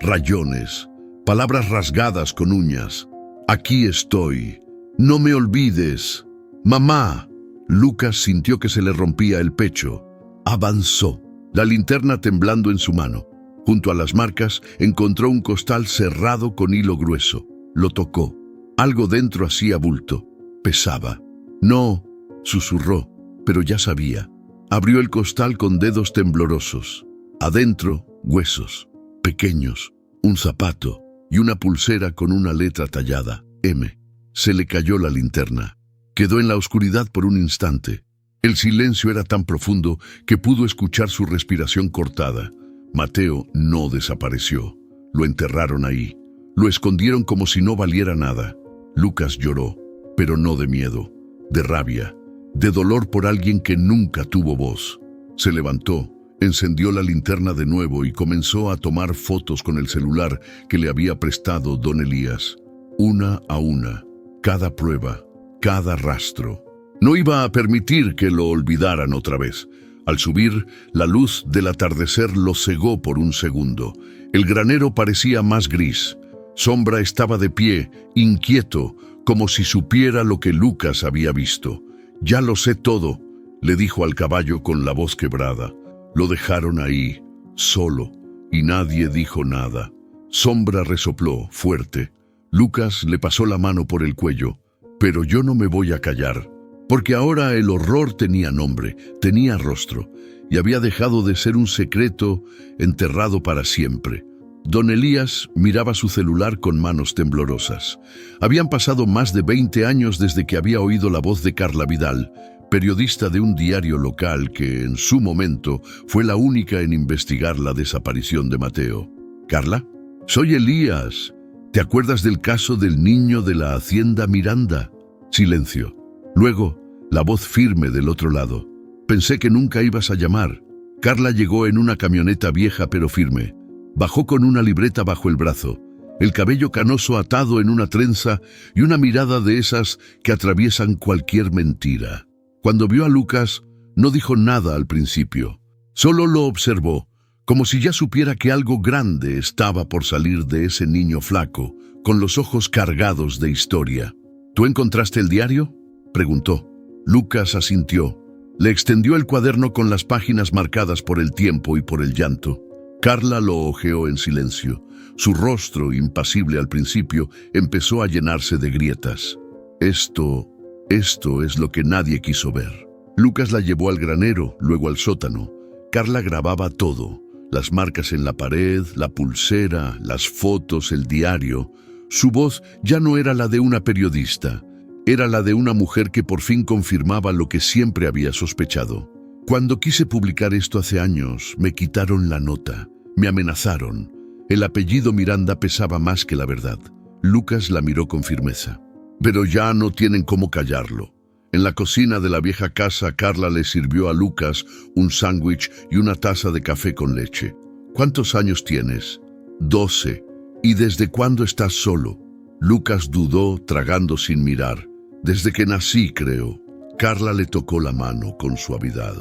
rayones, palabras rasgadas con uñas. Aquí estoy. No me olvides. Mamá. Lucas sintió que se le rompía el pecho. Avanzó, la linterna temblando en su mano. Junto a las marcas encontró un costal cerrado con hilo grueso. Lo tocó. Algo dentro hacía bulto. Pesaba. No, susurró, pero ya sabía. Abrió el costal con dedos temblorosos. Adentro, huesos, pequeños, un zapato y una pulsera con una letra tallada, M. Se le cayó la linterna. Quedó en la oscuridad por un instante. El silencio era tan profundo que pudo escuchar su respiración cortada. Mateo no desapareció. Lo enterraron ahí. Lo escondieron como si no valiera nada. Lucas lloró, pero no de miedo, de rabia, de dolor por alguien que nunca tuvo voz. Se levantó, encendió la linterna de nuevo y comenzó a tomar fotos con el celular que le había prestado don Elías. Una a una, cada prueba, cada rastro. No iba a permitir que lo olvidaran otra vez. Al subir, la luz del atardecer lo cegó por un segundo. El granero parecía más gris. Sombra estaba de pie, inquieto, como si supiera lo que Lucas había visto. «Ya lo sé todo», le dijo al caballo con la voz quebrada. Lo dejaron ahí, solo, y nadie dijo nada. Sombra resopló, fuerte. Lucas le pasó la mano por el cuello. «Pero yo no me voy a callar». Porque ahora el horror tenía nombre, tenía rostro, y había dejado de ser un secreto enterrado para siempre. Don Elías miraba su celular con manos temblorosas. Habían pasado más de 20 años desde que había oído la voz de Carla Vidal, periodista de un diario local que, en su momento, fue la única en investigar la desaparición de Mateo. «¿Carla? Soy Elías. ¿Te acuerdas del caso del niño de la hacienda Miranda?» Silencio. Luego, la voz firme del otro lado. «Pensé que nunca ibas a llamar». Carla llegó en una camioneta vieja pero firme. Bajó con una libreta bajo el brazo, el cabello canoso atado en una trenza y una mirada de esas que atraviesan cualquier mentira. Cuando vio a Lucas, no dijo nada al principio. Solo lo observó, como si ya supiera que algo grande estaba por salir de ese niño flaco, con los ojos cargados de historia. «¿Tú encontraste el diario?», preguntó. Lucas asintió. Le extendió el cuaderno con las páginas marcadas por el tiempo y por el llanto. Carla lo hojeó en silencio. Su rostro, impasible al principio, empezó a llenarse de grietas. Esto es lo que nadie quiso ver. Lucas la llevó al granero, luego al sótano. Carla grababa todo. Las marcas en la pared, la pulsera, las fotos, el diario. Su voz ya no era la de una periodista. Era la de una mujer que por fin confirmaba lo que siempre había sospechado. «Cuando quise publicar esto hace años, me quitaron la nota. Me amenazaron. El apellido Miranda pesaba más que la verdad». Lucas la miró con firmeza. «Pero ya no tienen cómo callarlo». En la cocina de la vieja casa, Carla le sirvió a Lucas un sándwich y una taza de café con leche. «¿Cuántos años tienes?» «12. ¿Y desde cuándo estás solo?» Lucas dudó, tragando sin mirar. Desde que nací, creo. Carla le tocó la mano con suavidad.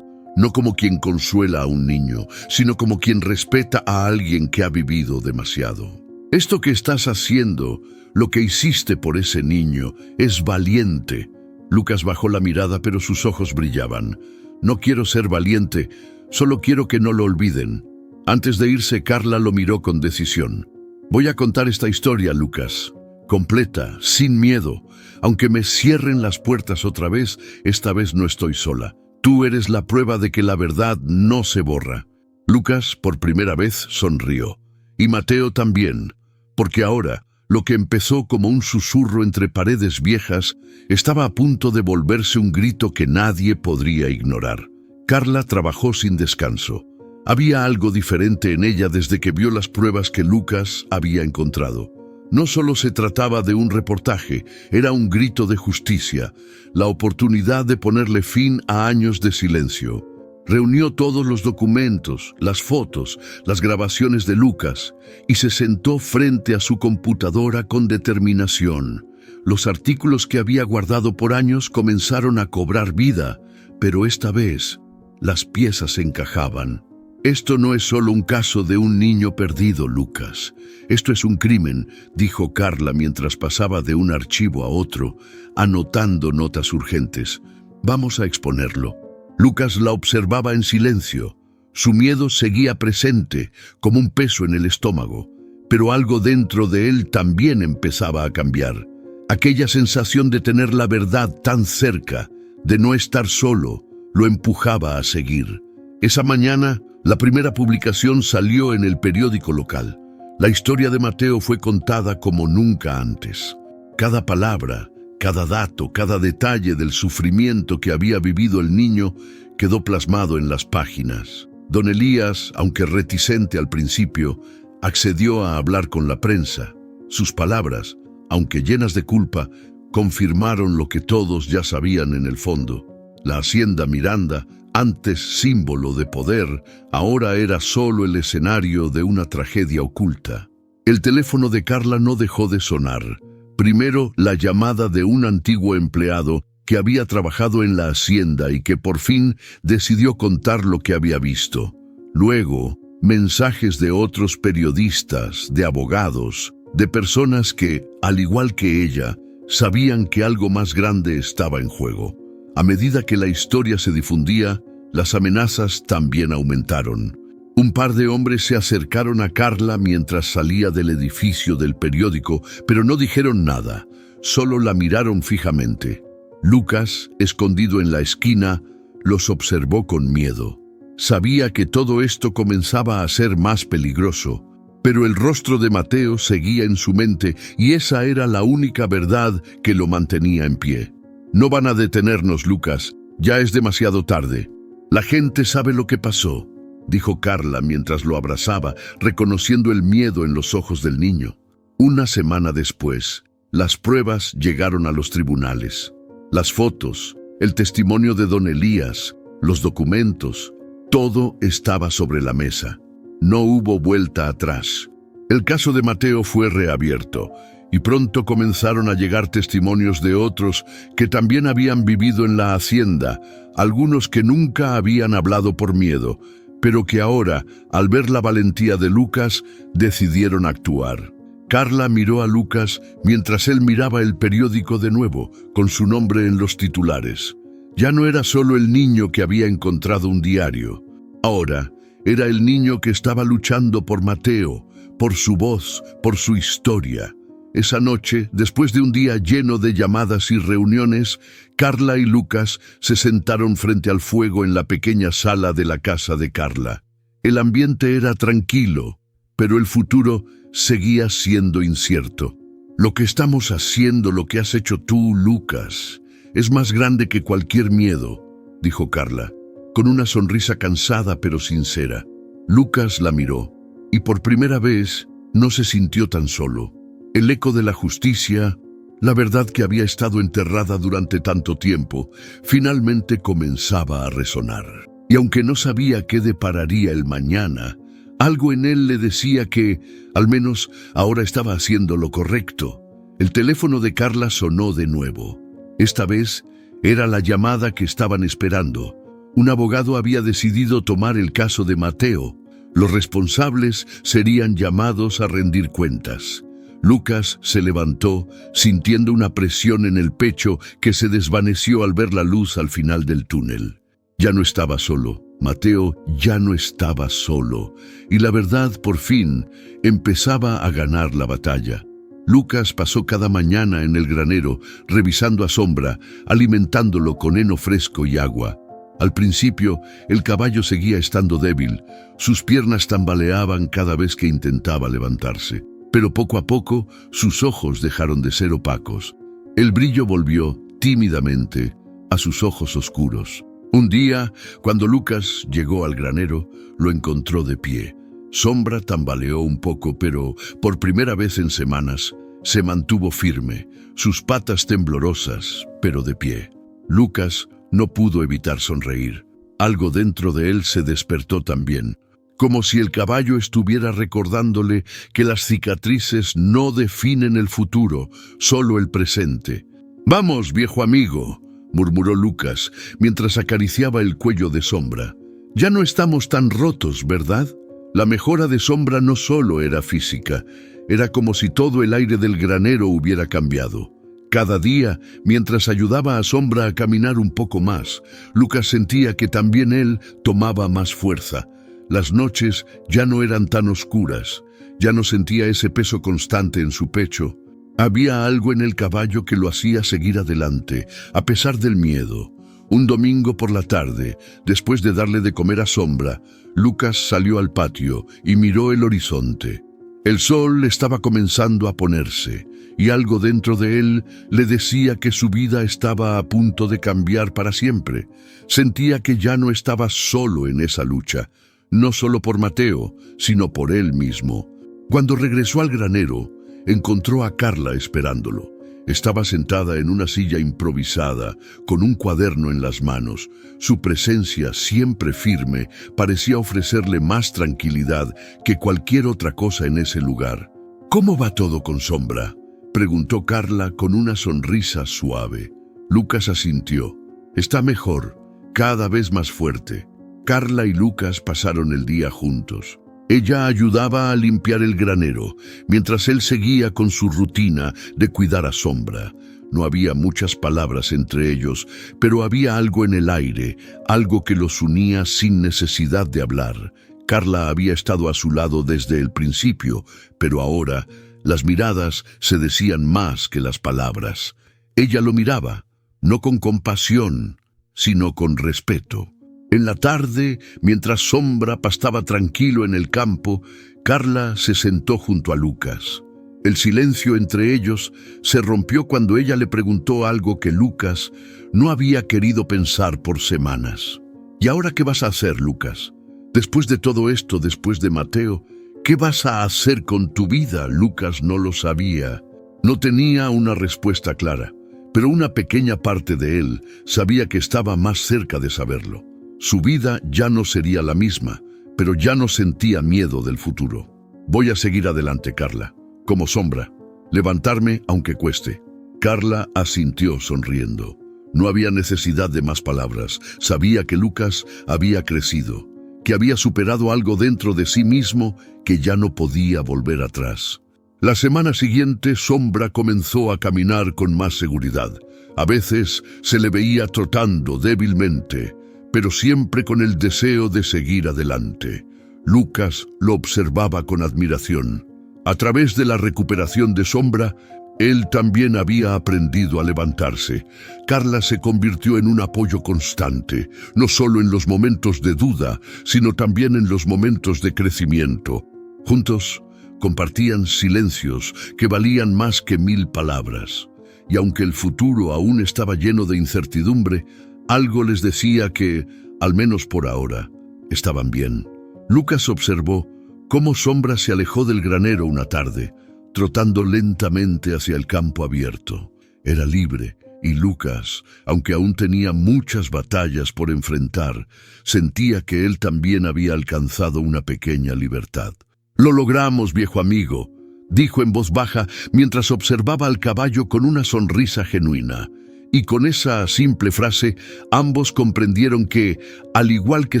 No como quien consuela a un niño, sino como quien respeta a alguien que ha vivido demasiado. Esto que estás haciendo, lo que hiciste por ese niño, es valiente. Lucas bajó la mirada, pero sus ojos brillaban. No quiero ser valiente, solo quiero que no lo olviden. Antes de irse, Carla lo miró con decisión. Voy a contar esta historia, Lucas. Completa, sin miedo. Aunque me cierren las puertas otra vez, esta vez no estoy sola. Tú eres la prueba de que la verdad no se borra. Lucas, por primera vez, sonrió. Y Mateo también, porque ahora, lo que empezó como un susurro entre paredes viejas, estaba a punto de volverse un grito que nadie podría ignorar. Carla trabajó sin descanso. Había algo diferente en ella desde que vio las pruebas que Lucas había encontrado. No solo se trataba de un reportaje, era un grito de justicia, la oportunidad de ponerle fin a años de silencio. Reunió todos los documentos, las fotos, las grabaciones de Lucas y se sentó frente a su computadora con determinación. Los artículos que había guardado por años comenzaron a cobrar vida, pero esta vez las piezas encajaban. Esto no es solo un caso de un niño perdido, Lucas. Esto es un crimen, dijo Carla mientras pasaba de un archivo a otro, anotando notas urgentes. Vamos a exponerlo. Lucas la observaba en silencio. Su miedo seguía presente, como un peso en el estómago, pero algo dentro de él también empezaba a cambiar. Aquella sensación de tener la verdad tan cerca, de no estar solo, lo empujaba a seguir. Esa mañana, la primera publicación salió en el periódico local. La historia de Mateo fue contada como nunca antes. Cada palabra, cada dato, cada detalle del sufrimiento que había vivido el niño quedó plasmado en las páginas. Don Elías, aunque reticente al principio, accedió a hablar con la prensa. Sus palabras, aunque llenas de culpa, confirmaron lo que todos ya sabían en el fondo. La hacienda Miranda, antes símbolo de poder, ahora era solo el escenario de una tragedia oculta. El teléfono de Carla no dejó de sonar. Primero, la llamada de un antiguo empleado que había trabajado en la hacienda y que por fin decidió contar lo que había visto. Luego, mensajes de otros periodistas, de abogados, de personas que, al igual que ella, sabían que algo más grande estaba en juego. A medida que la historia se difundía, las amenazas también aumentaron. Un par de hombres se acercaron a Carla mientras salía del edificio del periódico, pero no dijeron nada, solo la miraron fijamente. Lucas, escondido en la esquina, los observó con miedo. Sabía que todo esto comenzaba a ser más peligroso, pero el rostro de Mateo seguía en su mente y esa era la única verdad que lo mantenía en pie. No van a detenernos, Lucas. Ya es demasiado tarde. La gente sabe lo que pasó, dijo Carla mientras lo abrazaba, reconociendo el miedo en los ojos del niño. Una semana después, las pruebas llegaron a los tribunales. Las fotos, el testimonio de don Elías, los documentos, todo estaba sobre la mesa. No hubo vuelta atrás. El caso de Mateo fue reabierto, y pronto comenzaron a llegar testimonios de otros que también habían vivido en la hacienda, algunos que nunca habían hablado por miedo, pero que ahora, al ver la valentía de Lucas, decidieron actuar. Carla miró a Lucas mientras él miraba el periódico de nuevo, con su nombre en los titulares. Ya no era solo el niño que había encontrado un diario. Ahora, era el niño que estaba luchando por Mateo, por su voz, por su historia. Esa noche, después de un día lleno de llamadas y reuniones, Carla y Lucas se sentaron frente al fuego en la pequeña sala de la casa de Carla. El ambiente era tranquilo, pero el futuro seguía siendo incierto. Lo que estamos haciendo, lo que has hecho tú, Lucas, es más grande que cualquier miedo, dijo Carla, con una sonrisa cansada pero sincera. Lucas la miró, y por primera vez no se sintió tan solo. El eco de la justicia, la verdad que había estado enterrada durante tanto tiempo, finalmente comenzaba a resonar. Y aunque no sabía qué depararía el mañana, algo en él le decía que, al menos, ahora estaba haciendo lo correcto. El teléfono de Carla sonó de nuevo. Esta vez era la llamada que estaban esperando. Un abogado había decidido tomar el caso de Mateo. Los responsables serían llamados a rendir cuentas. Lucas se levantó, sintiendo una presión en el pecho que se desvaneció al ver la luz al final del túnel. Ya no estaba solo. Mateo ya no estaba solo. Y la verdad, por fin, empezaba a ganar la batalla. Lucas pasó cada mañana en el granero, revisando a Sombra, alimentándolo con heno fresco y agua. Al principio, el caballo seguía estando débil. Sus piernas tambaleaban cada vez que intentaba levantarse. Pero poco a poco, sus ojos dejaron de ser opacos. El brillo volvió, tímidamente, a sus ojos oscuros. Un día, cuando Lucas llegó al granero, lo encontró de pie. Sombra tambaleó un poco, pero, por primera vez en semanas, se mantuvo firme, sus patas temblorosas, pero de pie. Lucas no pudo evitar sonreír. Algo dentro de él se despertó también, como si el caballo estuviera recordándole que las cicatrices no definen el futuro, solo el presente. «Vamos, viejo amigo», murmuró Lucas, mientras acariciaba el cuello de Sombra. «Ya no estamos tan rotos, ¿verdad?» La mejora de Sombra no solo era física, era como si todo el aire del granero hubiera cambiado. Cada día, mientras ayudaba a Sombra a caminar un poco más, Lucas sentía que también él tomaba más fuerza. Las noches ya no eran tan oscuras, ya no sentía ese peso constante en su pecho. Había algo en el caballo que lo hacía seguir adelante, a pesar del miedo. Un domingo por la tarde, después de darle de comer a Sombra, Lucas salió al patio y miró el horizonte. El sol estaba comenzando a ponerse, y algo dentro de él le decía que su vida estaba a punto de cambiar para siempre. Sentía que ya no estaba solo en esa lucha, no solo por Mateo, sino por él mismo. Cuando regresó al granero, encontró a Carla esperándolo. Estaba sentada en una silla improvisada, con un cuaderno en las manos. Su presencia, siempre firme, parecía ofrecerle más tranquilidad que cualquier otra cosa en ese lugar. «¿Cómo va todo con Sombra?», preguntó Carla con una sonrisa suave. Lucas asintió. «Está mejor, cada vez más fuerte». Carla y Lucas pasaron el día juntos. Ella ayudaba a limpiar el granero, mientras él seguía con su rutina de cuidar a Sombra. No había muchas palabras entre ellos, pero había algo en el aire, algo que los unía sin necesidad de hablar. Carla había estado a su lado desde el principio, pero ahora las miradas se decían más que las palabras. Ella lo miraba, no con compasión, sino con respeto. En la tarde, mientras Sombra pastaba tranquilo en el campo, Carla se sentó junto a Lucas. El silencio entre ellos se rompió cuando ella le preguntó algo que Lucas no había querido pensar por semanas. «¿Y ahora qué vas a hacer, Lucas? Después de todo esto, después de Mateo, ¿qué vas a hacer con tu vida?» Lucas no lo sabía. No tenía una respuesta clara, pero una pequeña parte de él sabía que estaba más cerca de saberlo. Su vida ya no sería la misma, pero ya no sentía miedo del futuro. «Voy a seguir adelante, Carla, como Sombra. Levantarme aunque cueste». Carla asintió sonriendo. No había necesidad de más palabras. Sabía que Lucas había crecido, que había superado algo dentro de sí mismo que ya no podía volver atrás. La semana siguiente, Sombra comenzó a caminar con más seguridad. A veces se le veía trotando débilmente, pero siempre con el deseo de seguir adelante. Lucas lo observaba con admiración. A través de la recuperación de Sombra, él también había aprendido a levantarse. Carla se convirtió en un apoyo constante, no solo en los momentos de duda, sino también en los momentos de crecimiento. Juntos, compartían silencios que valían más que 1000 palabras. Y aunque el futuro aún estaba lleno de incertidumbre, algo les decía que, al menos por ahora, estaban bien. Lucas observó cómo Sombra se alejó del granero una tarde, trotando lentamente hacia el campo abierto. Era libre, y Lucas, aunque aún tenía muchas batallas por enfrentar, sentía que él también había alcanzado una pequeña libertad. «Lo logramos, viejo amigo», dijo en voz baja mientras observaba al caballo con una sonrisa genuina. Y con esa simple frase, ambos comprendieron que, al igual que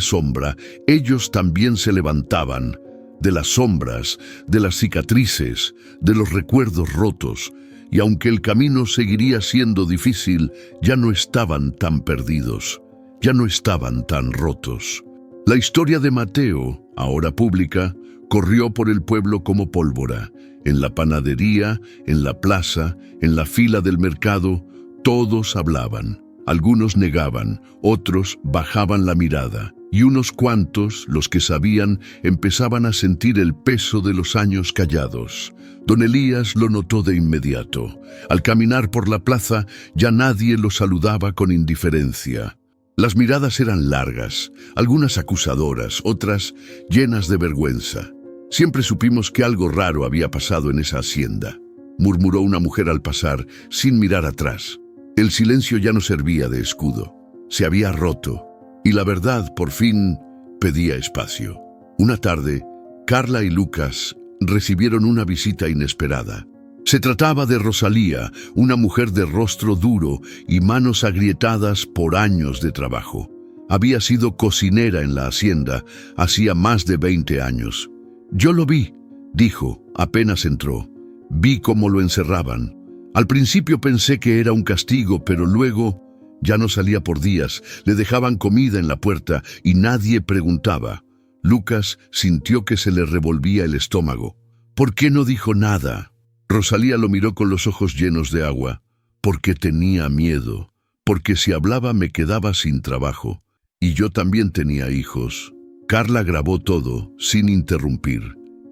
Sombra, ellos también se levantaban. De las sombras, de las cicatrices, de los recuerdos rotos. Y aunque el camino seguiría siendo difícil, ya no estaban tan perdidos. Ya no estaban tan rotos. La historia de Mateo, ahora pública, corrió por el pueblo como pólvora. En la panadería, en la plaza, en la fila del mercado, todos hablaban. Algunos negaban, otros bajaban la mirada, y unos cuantos, los que sabían, empezaban a sentir el peso de los años callados. Don Elías lo notó de inmediato. Al caminar por la plaza, ya nadie lo saludaba con indiferencia. Las miradas eran largas, algunas acusadoras, otras llenas de vergüenza. Siempre supimos que algo raro había pasado en esa hacienda, murmuró una mujer al pasar, sin mirar atrás. El silencio ya no servía de escudo, se había roto, y la verdad, por fin, pedía espacio. Una tarde, Carla y Lucas recibieron una visita inesperada. Se trataba de Rosalía, una mujer de rostro duro y manos agrietadas por años de trabajo. Había sido cocinera en la hacienda hacía más de 20 años. «Yo lo vi», dijo, apenas entró. «Vi cómo lo encerraban. Al principio pensé que era un castigo, pero luego ya no salía por días. Le dejaban comida en la puerta y nadie preguntaba». Lucas sintió que se le revolvía el estómago. «¿Por qué no dijo nada?» Rosalía lo miró con los ojos llenos de agua. «Porque tenía miedo. Porque si hablaba me quedaba sin trabajo. Y yo también tenía hijos». Carla grabó todo, sin interrumpir.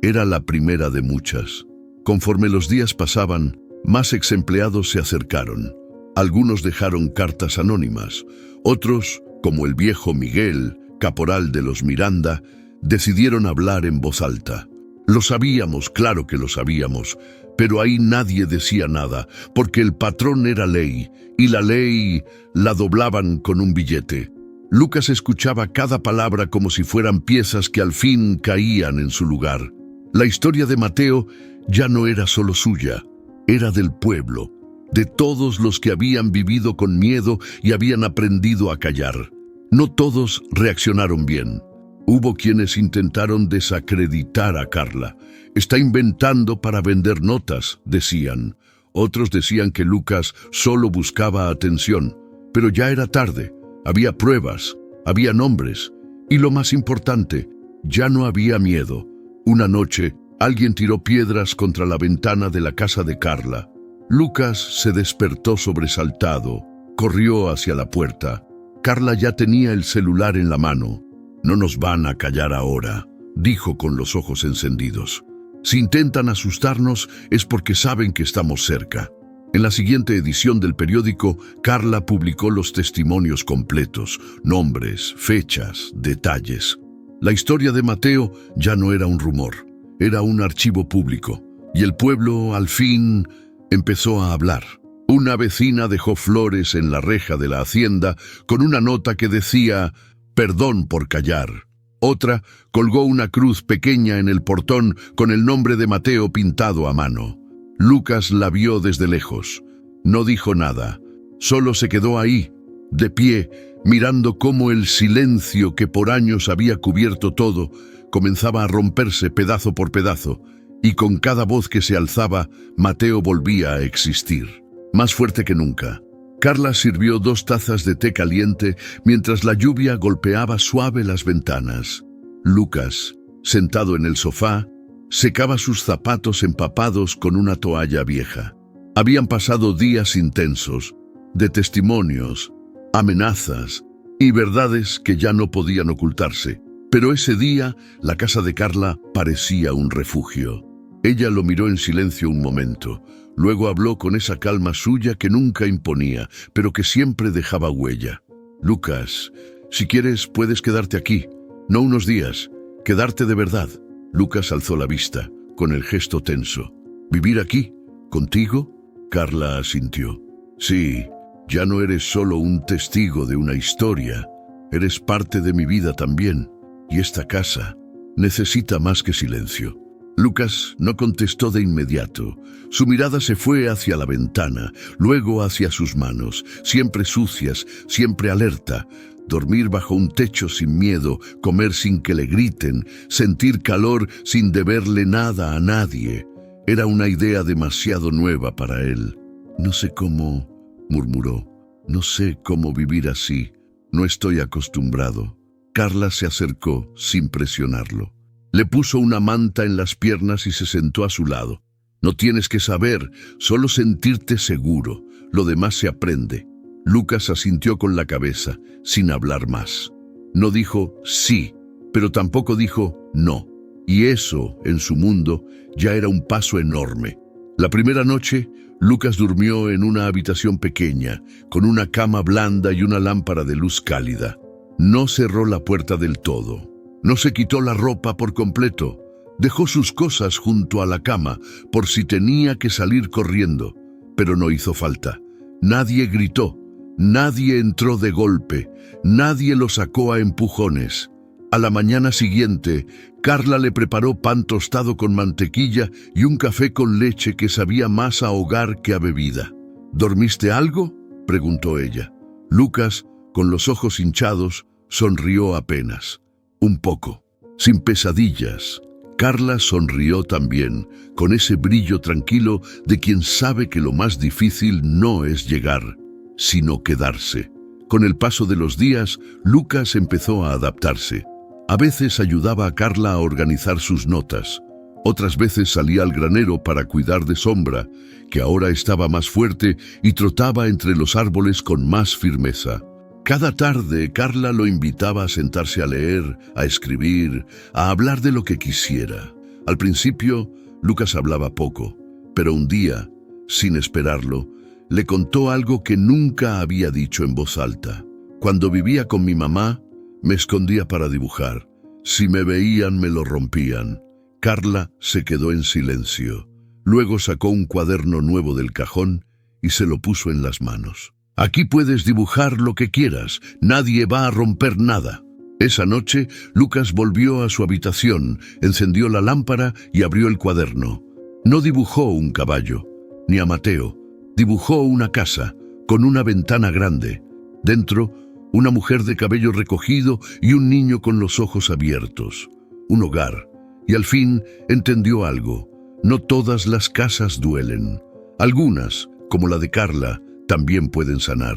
Era la primera de muchas. Conforme los días pasaban, más exempleados se acercaron. Algunos dejaron cartas anónimas. Otros, como el viejo Miguel, caporal de los Miranda, decidieron hablar en voz alta. Lo sabíamos, claro que lo sabíamos, pero ahí nadie decía nada, porque el patrón era ley, y la ley la doblaban con un billete. Lucas escuchaba cada palabra como si fueran piezas que al fin caían en su lugar. La historia de Mateo ya no era solo suya, era del pueblo, de todos los que habían vivido con miedo y habían aprendido a callar. No todos reaccionaron bien. Hubo quienes intentaron desacreditar a Carla. «Está inventando para vender notas», decían. Otros decían que Lucas solo buscaba atención, pero ya era tarde. Había pruebas, había nombres, y lo más importante, ya no había miedo. Una noche, alguien tiró piedras contra la ventana de la casa de Carla. Lucas se despertó sobresaltado, corrió hacia la puerta. Carla ya tenía el celular en la mano. «No nos van a callar ahora», dijo con los ojos encendidos. «Si intentan asustarnos es porque saben que estamos cerca». En la siguiente edición del periódico, Carla publicó los testimonios completos, nombres, fechas, detalles. La historia de Mateo ya no era un rumor, era un archivo público, y el pueblo, al fin, empezó a hablar. Una vecina dejó flores en la reja de la hacienda con una nota que decía «Perdón por callar». Otra colgó una cruz pequeña en el portón con el nombre de Mateo pintado a mano. Lucas la vio desde lejos. No dijo nada, solo se quedó ahí, de pie, mirando cómo el silencio que por años había cubierto todo comenzaba a romperse pedazo por pedazo, y con cada voz que se alzaba, Mateo volvía a existir, más fuerte que nunca. Carla sirvió 2 tazas de té caliente mientras la lluvia golpeaba suave las ventanas. Lucas, sentado en el sofá, secaba sus zapatos empapados con una toalla vieja. Habían pasado días intensos, de testimonios, amenazas y verdades que ya no podían ocultarse. Pero ese día, la casa de Carla parecía un refugio. Ella lo miró en silencio un momento. Luego habló con esa calma suya que nunca imponía, pero que siempre dejaba huella. «Lucas, si quieres puedes quedarte aquí, no unos días, quedarte de verdad». Lucas alzó la vista, con el gesto tenso. «¿Vivir aquí? ¿Contigo?» Carla asintió. «Sí, ya no eres solo un testigo de una historia, eres parte de mi vida también, y esta casa necesita más que silencio». Lucas no contestó de inmediato. Su mirada se fue hacia la ventana, luego hacia sus manos, siempre sucias, siempre alerta. Dormir bajo un techo sin miedo, comer sin que le griten, sentir calor sin deberle nada a nadie. Era una idea demasiado nueva para él. «No sé cómo», murmuró. «No sé cómo vivir así. No estoy acostumbrado». Carla se acercó sin presionarlo. Le puso una manta en las piernas y se sentó a su lado. «No tienes que saber, solo sentirte seguro. Lo demás se aprende». Lucas asintió con la cabeza, sin hablar más. No dijo sí, pero tampoco dijo no. Y eso, en su mundo, ya era un paso enorme. La primera noche, Lucas durmió en una habitación pequeña, con una cama blanda y una lámpara de luz cálida. No cerró la puerta del todo. No se quitó la ropa por completo. Dejó sus cosas junto a la cama, por si tenía que salir corriendo. Pero no hizo falta. Nadie gritó. Nadie entró de golpe, nadie lo sacó a empujones. A la mañana siguiente, Carla le preparó pan tostado con mantequilla y un café con leche que sabía más a hogar que a bebida. «¿Dormiste algo?», preguntó ella. Lucas, con los ojos hinchados, sonrió apenas. «Un poco, sin pesadillas». Carla sonrió también, con ese brillo tranquilo de quien sabe que lo más difícil no es llegar, sino quedarse. Con el paso de los días, Lucas empezó a adaptarse. A veces ayudaba a Carla a organizar sus notas. Otras veces salía al granero para cuidar de Sombra, que ahora estaba más fuerte y trotaba entre los árboles con más firmeza. Cada tarde, Carla lo invitaba a sentarse a leer, a escribir, a hablar de lo que quisiera. Al principio, Lucas hablaba poco, pero un día, sin esperarlo, le contó algo que nunca había dicho en voz alta. «Cuando vivía con mi mamá, me escondía para dibujar. Si me veían, me lo rompían». Carla se quedó en silencio. Luego sacó un cuaderno nuevo del cajón y se lo puso en las manos. «Aquí puedes dibujar lo que quieras, nadie va a romper nada». Esa noche, Lucas volvió a su habitación, encendió la lámpara y abrió el cuaderno. No dibujó un caballo, ni a Mateo. Dibujó una casa, con una ventana grande. Dentro, una mujer de cabello recogido y un niño con los ojos abiertos. Un hogar. Y al fin entendió algo. No todas las casas duelen. Algunas, como la de Carla, también pueden sanar.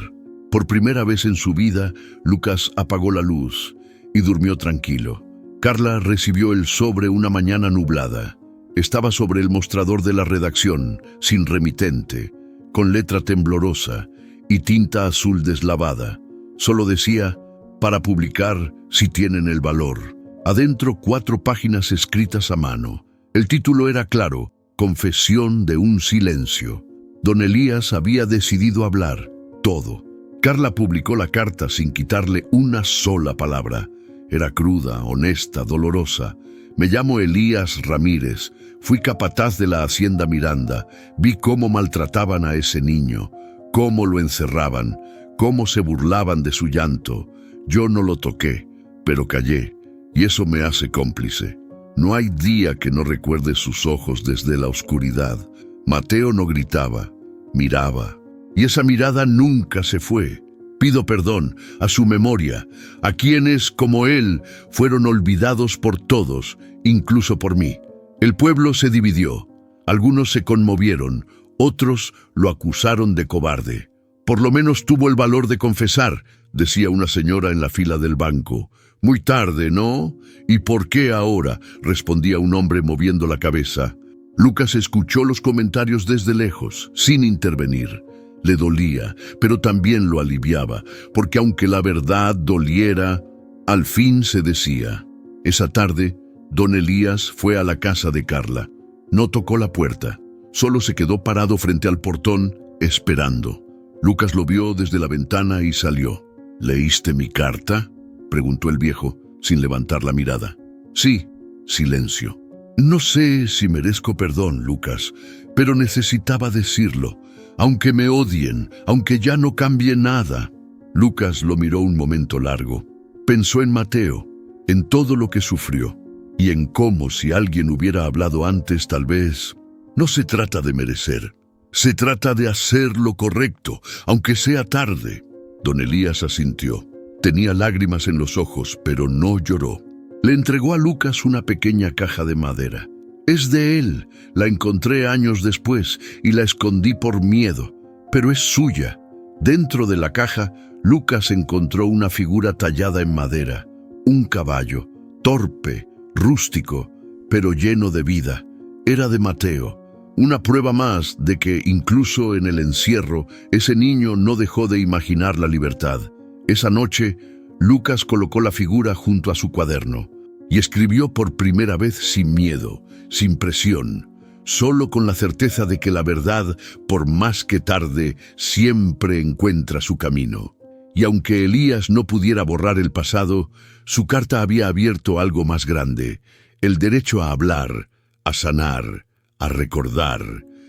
Por primera vez en su vida, Lucas apagó la luz y durmió tranquilo. Carla recibió el sobre una mañana nublada. Estaba sobre el mostrador de la redacción, sin remitente, con letra temblorosa y tinta azul deslavada. Solo decía, «para publicar si tienen el valor». Adentro 4 páginas escritas a mano. El título era claro, «Confesión de un silencio». Don Elías había decidido hablar, todo. Carla publicó la carta sin quitarle una sola palabra. Era cruda, honesta, dolorosa. «Me llamo Elías Ramírez. Fui capataz de la hacienda Miranda. Vi cómo maltrataban a ese niño, cómo lo encerraban, cómo se burlaban de su llanto. Yo no lo toqué, pero callé, y eso me hace cómplice. No hay día que no recuerde sus ojos desde la oscuridad. Mateo no gritaba, miraba, y esa mirada nunca se fue. Pido perdón a su memoria, a quienes, como él, fueron olvidados por todos, incluso por mí». El pueblo se dividió. Algunos se conmovieron, otros lo acusaron de cobarde. «Por lo menos tuvo el valor de confesar», decía una señora en la fila del banco. «Muy tarde, ¿no? ¿Y por qué ahora?», respondía un hombre moviendo la cabeza. Lucas escuchó los comentarios desde lejos, sin intervenir. Le dolía, pero también lo aliviaba, porque aunque la verdad doliera, al fin se decía. Esa tarde, don Elías fue a la casa de Carla. No tocó la puerta, solo se quedó parado frente al portón, esperando. Lucas lo vio desde la ventana y salió. «¿Leíste mi carta?», preguntó el viejo, sin levantar la mirada. «Sí». Silencio. «No sé si merezco perdón, Lucas, pero necesitaba decirlo. Aunque me odien, aunque ya no cambie nada». Lucas lo miró un momento largo. Pensó en Mateo, en todo lo que sufrió. y en cómo si alguien hubiera hablado antes tal vez. No se trata de merecer, se trata de hacer lo correcto, aunque sea tarde. Don Elías asintió. Tenía lágrimas en los ojos, pero no lloró. Le entregó a Lucas una pequeña caja de madera. Es de él, la encontré años después y la escondí por miedo, pero es suya. Dentro de la caja, Lucas encontró una figura tallada en madera, un caballo, torpe, rústico, pero lleno de vida. Era de Mateo, una prueba más de que incluso en el encierro, ese niño no dejó de imaginar la libertad. Esa noche, Lucas colocó la figura junto a su cuaderno y escribió por primera vez sin miedo, sin presión, solo con la certeza de que la verdad, por más que tarde, siempre encuentra su camino. Y aunque Elías no pudiera borrar el pasado, su carta había abierto algo más grande, el derecho a hablar, a sanar, a recordar,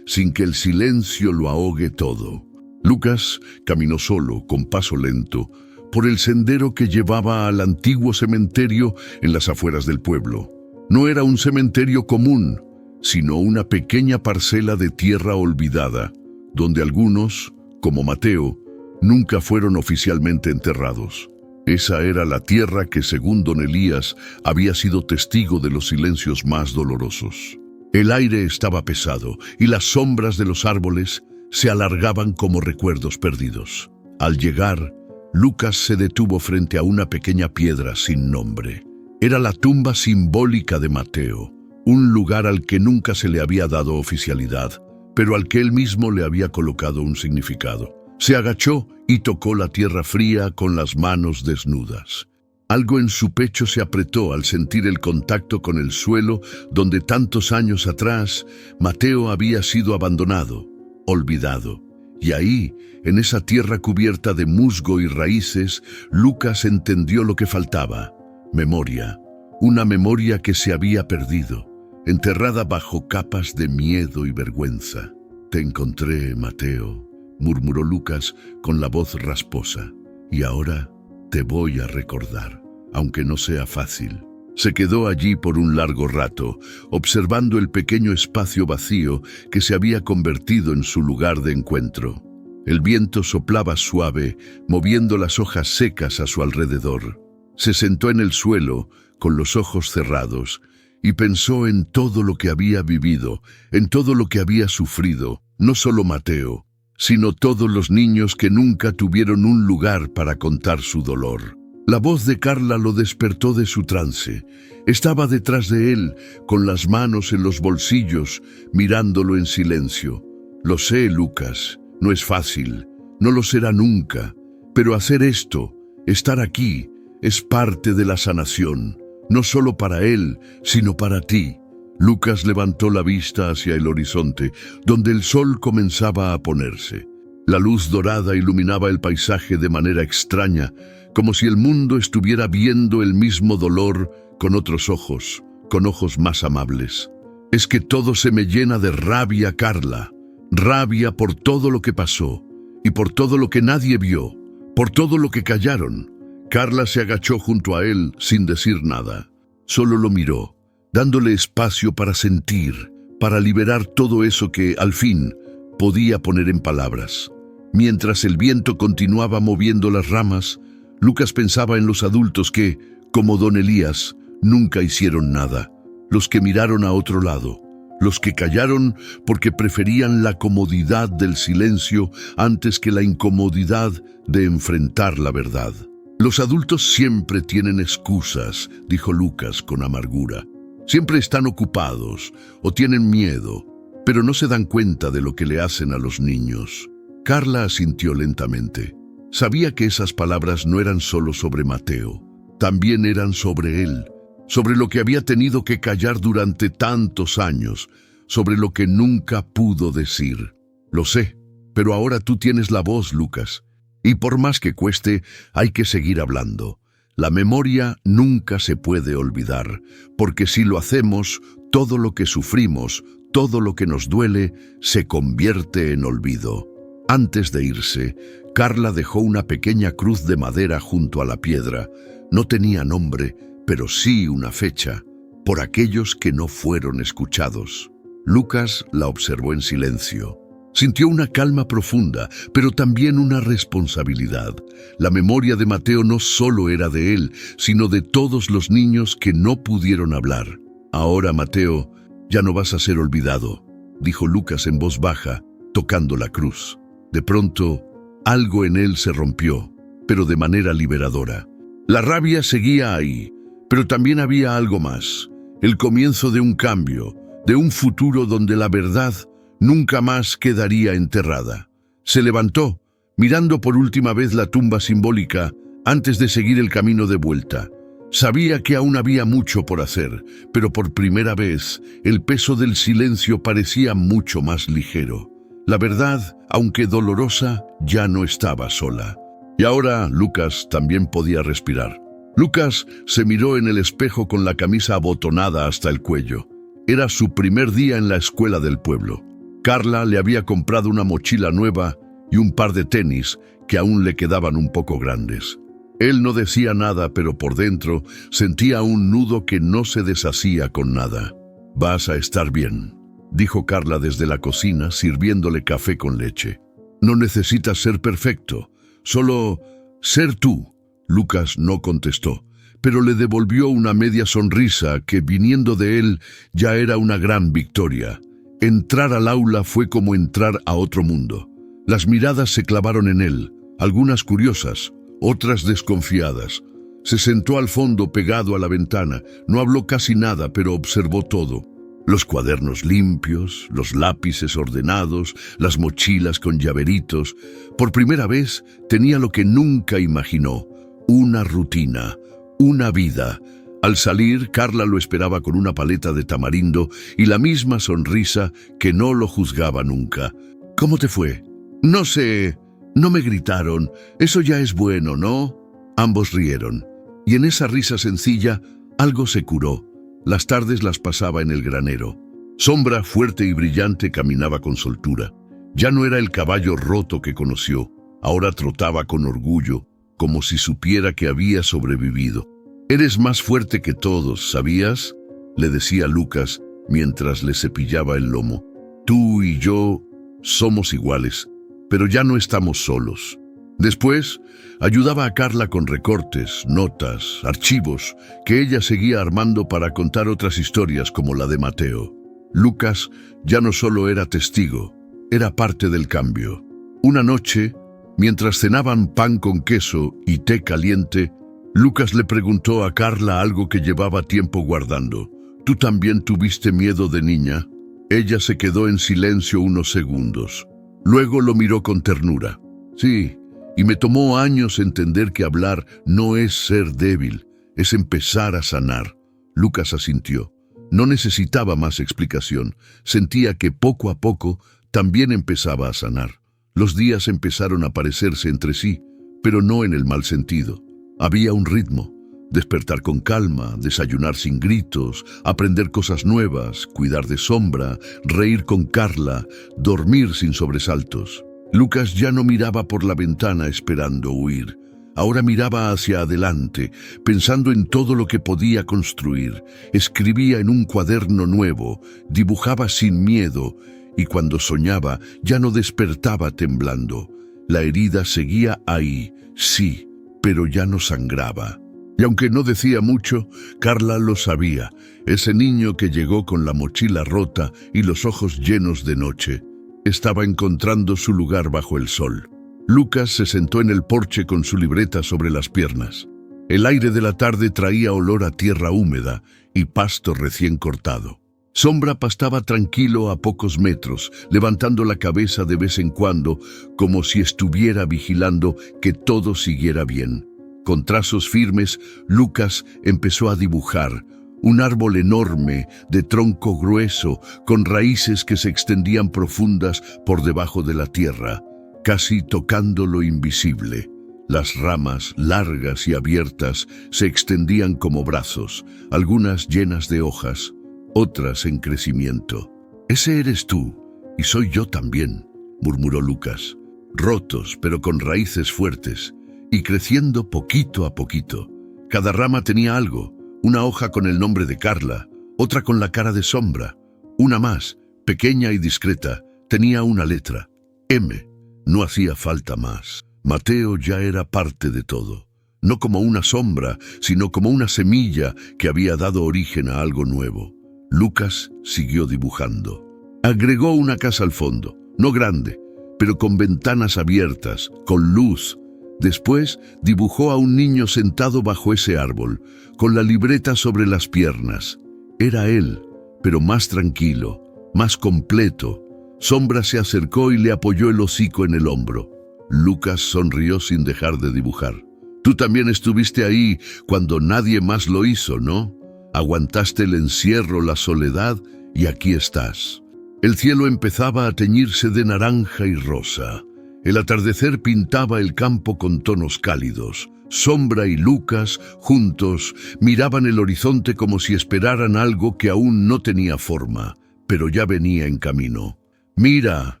sin que el silencio lo ahogue todo. Lucas caminó solo, con paso lento, por el sendero que llevaba al antiguo cementerio en las afueras del pueblo. No era un cementerio común, sino una pequeña parcela de tierra olvidada, donde algunos, como Mateo, nunca fueron oficialmente enterrados. Esa era la tierra que, según don Elías, había sido testigo de los silencios más dolorosos. El aire estaba pesado y las sombras de los árboles se alargaban como recuerdos perdidos. Al llegar, Lucas se detuvo frente a una pequeña piedra sin nombre. Era la tumba simbólica de Mateo, un lugar al que nunca se le había dado oficialidad, pero al que él mismo le había colocado un significado. Se agachó y tocó la tierra fría con las manos desnudas. Algo en su pecho se apretó al sentir el contacto con el suelo donde tantos años atrás Mateo había sido abandonado, olvidado. Y ahí, en esa tierra cubierta de musgo y raíces, Lucas entendió lo que faltaba: memoria. Una memoria que se había perdido, enterrada bajo capas de miedo y vergüenza. «Te encontré, Mateo», murmuró Lucas con la voz rasposa. «Y ahora te voy a recordar, aunque no sea fácil». Se quedó allí por un largo rato, observando el pequeño espacio vacío que se había convertido en su lugar de encuentro. El viento soplaba suave, moviendo las hojas secas a su alrededor. Se sentó en el suelo, con los ojos cerrados, y pensó en todo lo que había vivido, en todo lo que había sufrido, no solo Mateo, sino todos los niños que nunca tuvieron un lugar para contar su dolor. La voz de Carla lo despertó de su trance. Estaba detrás de él, con las manos en los bolsillos, mirándolo en silencio. «Lo sé, Lucas, no es fácil, no lo será nunca, pero hacer esto, estar aquí, es parte de la sanación, no solo para él, sino para ti». Lucas levantó la vista hacia el horizonte, donde el sol comenzaba a ponerse. La luz dorada iluminaba el paisaje de manera extraña, como si el mundo estuviera viendo el mismo dolor con otros ojos, con ojos más amables. «Es que todo se me llena de rabia, Carla, rabia por todo lo que pasó, y por todo lo que nadie vio, por todo lo que callaron». Carla se agachó junto a él sin decir nada. Solo lo miró, dándole espacio para sentir, para liberar todo eso que, al fin, podía poner en palabras. Mientras el viento continuaba moviendo las ramas, Lucas pensaba en los adultos que, como don Elías, nunca hicieron nada, los que miraron a otro lado, los que callaron porque preferían la comodidad del silencio antes que la incomodidad de enfrentar la verdad. «Los adultos siempre tienen excusas», dijo Lucas con amargura. «Siempre están ocupados o tienen miedo, pero no se dan cuenta de lo que le hacen a los niños». Carla asintió lentamente. Sabía que esas palabras no eran solo sobre Mateo, también eran sobre él, sobre lo que había tenido que callar durante tantos años, sobre lo que nunca pudo decir. «Lo sé, pero ahora tú tienes la voz, Lucas, y por más que cueste, hay que seguir hablando. La memoria nunca se puede olvidar, porque si lo hacemos, todo lo que sufrimos, todo lo que nos duele, se convierte en olvido». Antes de irse, Carla dejó una pequeña cruz de madera junto a la piedra. No tenía nombre, pero sí una fecha. por aquellos que no fueron escuchados. Lucas la observó en silencio. Sintió una calma profunda, pero también una responsabilidad. La memoria de Mateo no solo era de él, sino de todos los niños que no pudieron hablar. «Ahora, Mateo, ya no vas a ser olvidado», dijo Lucas en voz baja, tocando la cruz. De pronto, algo en él se rompió, pero de manera liberadora. La rabia seguía ahí, pero también había algo más. El comienzo de un cambio, de un futuro donde la verdad nunca más quedaría enterrada. Se levantó, mirando por última vez la tumba simbólica antes de seguir el camino de vuelta. Sabía que aún había mucho por hacer, pero por primera vez el peso del silencio parecía mucho más ligero. La verdad, aunque dolorosa, ya no estaba sola. Y ahora Lucas también podía respirar. Lucas se miró en el espejo con la camisa abotonada hasta el cuello. Era su primer día en la escuela del pueblo. Carla le había comprado una mochila nueva y un par de tenis que aún le quedaban un poco grandes. Él no decía nada, pero por dentro sentía un nudo que no se deshacía con nada. «Vas a estar bien», dijo Carla desde la cocina, sirviéndole café con leche. «No necesitas ser perfecto, solo ser tú». Lucas no contestó, pero le devolvió una media sonrisa que, viniendo de él, ya era una gran victoria. Entrar al aula fue como entrar a otro mundo. Las miradas se clavaron en él, algunas curiosas, otras desconfiadas. Se sentó al fondo pegado a la ventana, no habló casi nada, pero observó todo. Los cuadernos limpios, los lápices ordenados, las mochilas con llaveritos. Por primera vez tenía lo que nunca imaginó, una rutina, una vida. Al salir, Carla lo esperaba con una paleta de tamarindo y la misma sonrisa que no lo juzgaba nunca. «¿Cómo te fue?» «No sé, no me gritaron. Eso ya es bueno, ¿no?» Ambos rieron, y en esa risa sencilla algo se curó. Las tardes las pasaba en el granero. Sombra, fuerte y brillante, caminaba con soltura. Ya no era el caballo roto que conoció. Ahora trotaba con orgullo, como si supiera que había sobrevivido. «Eres más fuerte que todos, ¿sabías?», le decía Lucas mientras le cepillaba el lomo. «Tú y yo somos iguales, pero ya no estamos solos». Después, ayudaba a Carla con recortes, notas, archivos, que ella seguía armando para contar otras historias como la de Mateo. Lucas ya no solo era testigo, era parte del cambio. Una noche, mientras cenaban pan con queso y té caliente, Lucas le preguntó a Carla algo que llevaba tiempo guardando. «¿Tú también tuviste miedo de niña?» Ella se quedó en silencio unos segundos. Luego lo miró con ternura. «Sí, y me tomó años entender que hablar no es ser débil, es empezar a sanar». Lucas asintió. No necesitaba más explicación. Sentía que poco a poco también empezaba a sanar. Los días empezaron a parecerse entre sí, pero no en el mal sentido. Había un ritmo: despertar con calma, desayunar sin gritos, aprender cosas nuevas, cuidar de Sombra, reír con Carla, dormir sin sobresaltos. Lucas ya no miraba por la ventana esperando huir. Ahora miraba hacia adelante, pensando en todo lo que podía construir. Escribía en un cuaderno nuevo, dibujaba sin miedo, y cuando soñaba ya no despertaba temblando. La herida seguía ahí, sí, pero ya no sangraba. Y aunque no decía mucho, Carla lo sabía. Ese niño que llegó con la mochila rota y los ojos llenos de noche, estaba encontrando su lugar bajo el sol. Lucas se sentó en el porche con su libreta sobre las piernas. El aire de la tarde traía olor a tierra húmeda y pasto recién cortado. Sombra pastaba tranquilo a pocos metros, levantando la cabeza de vez en cuando, como si estuviera vigilando que todo siguiera bien. Con trazos firmes, Lucas empezó a dibujar un árbol enorme, de tronco grueso, con raíces que se extendían profundas por debajo de la tierra, casi tocando lo invisible. Las ramas, largas y abiertas, se extendían como brazos, algunas llenas de hojas, otras en crecimiento. «Ese eres tú, y soy yo también», murmuró Lucas. «Rotos, pero con raíces fuertes, y creciendo poquito a poquito. Cada rama tenía algo, una hoja con el nombre de Carla, otra con la cara de sombra, una más, pequeña y discreta, tenía una letra, M. No hacía falta más. Mateo ya era parte de todo, no como una sombra, sino como una semilla que había dado origen a algo nuevo. Lucas siguió dibujando. Agregó una casa al fondo, no grande, pero con ventanas abiertas, con luz. Después dibujó a un niño sentado bajo ese árbol, con la libreta sobre las piernas. Era él, pero más tranquilo, más completo. Sombra se acercó y le apoyó el hocico en el hombro. Lucas sonrió sin dejar de dibujar. Tú también estuviste ahí cuando nadie más lo hizo, ¿no? Aguantaste el encierro, la soledad, y aquí estás. El cielo empezaba a teñirse de naranja y rosa. El atardecer pintaba el campo con tonos cálidos. Sombra y Lucas, juntos, miraban el horizonte como si esperaran algo que aún no tenía forma, pero ya venía en camino. «Mira,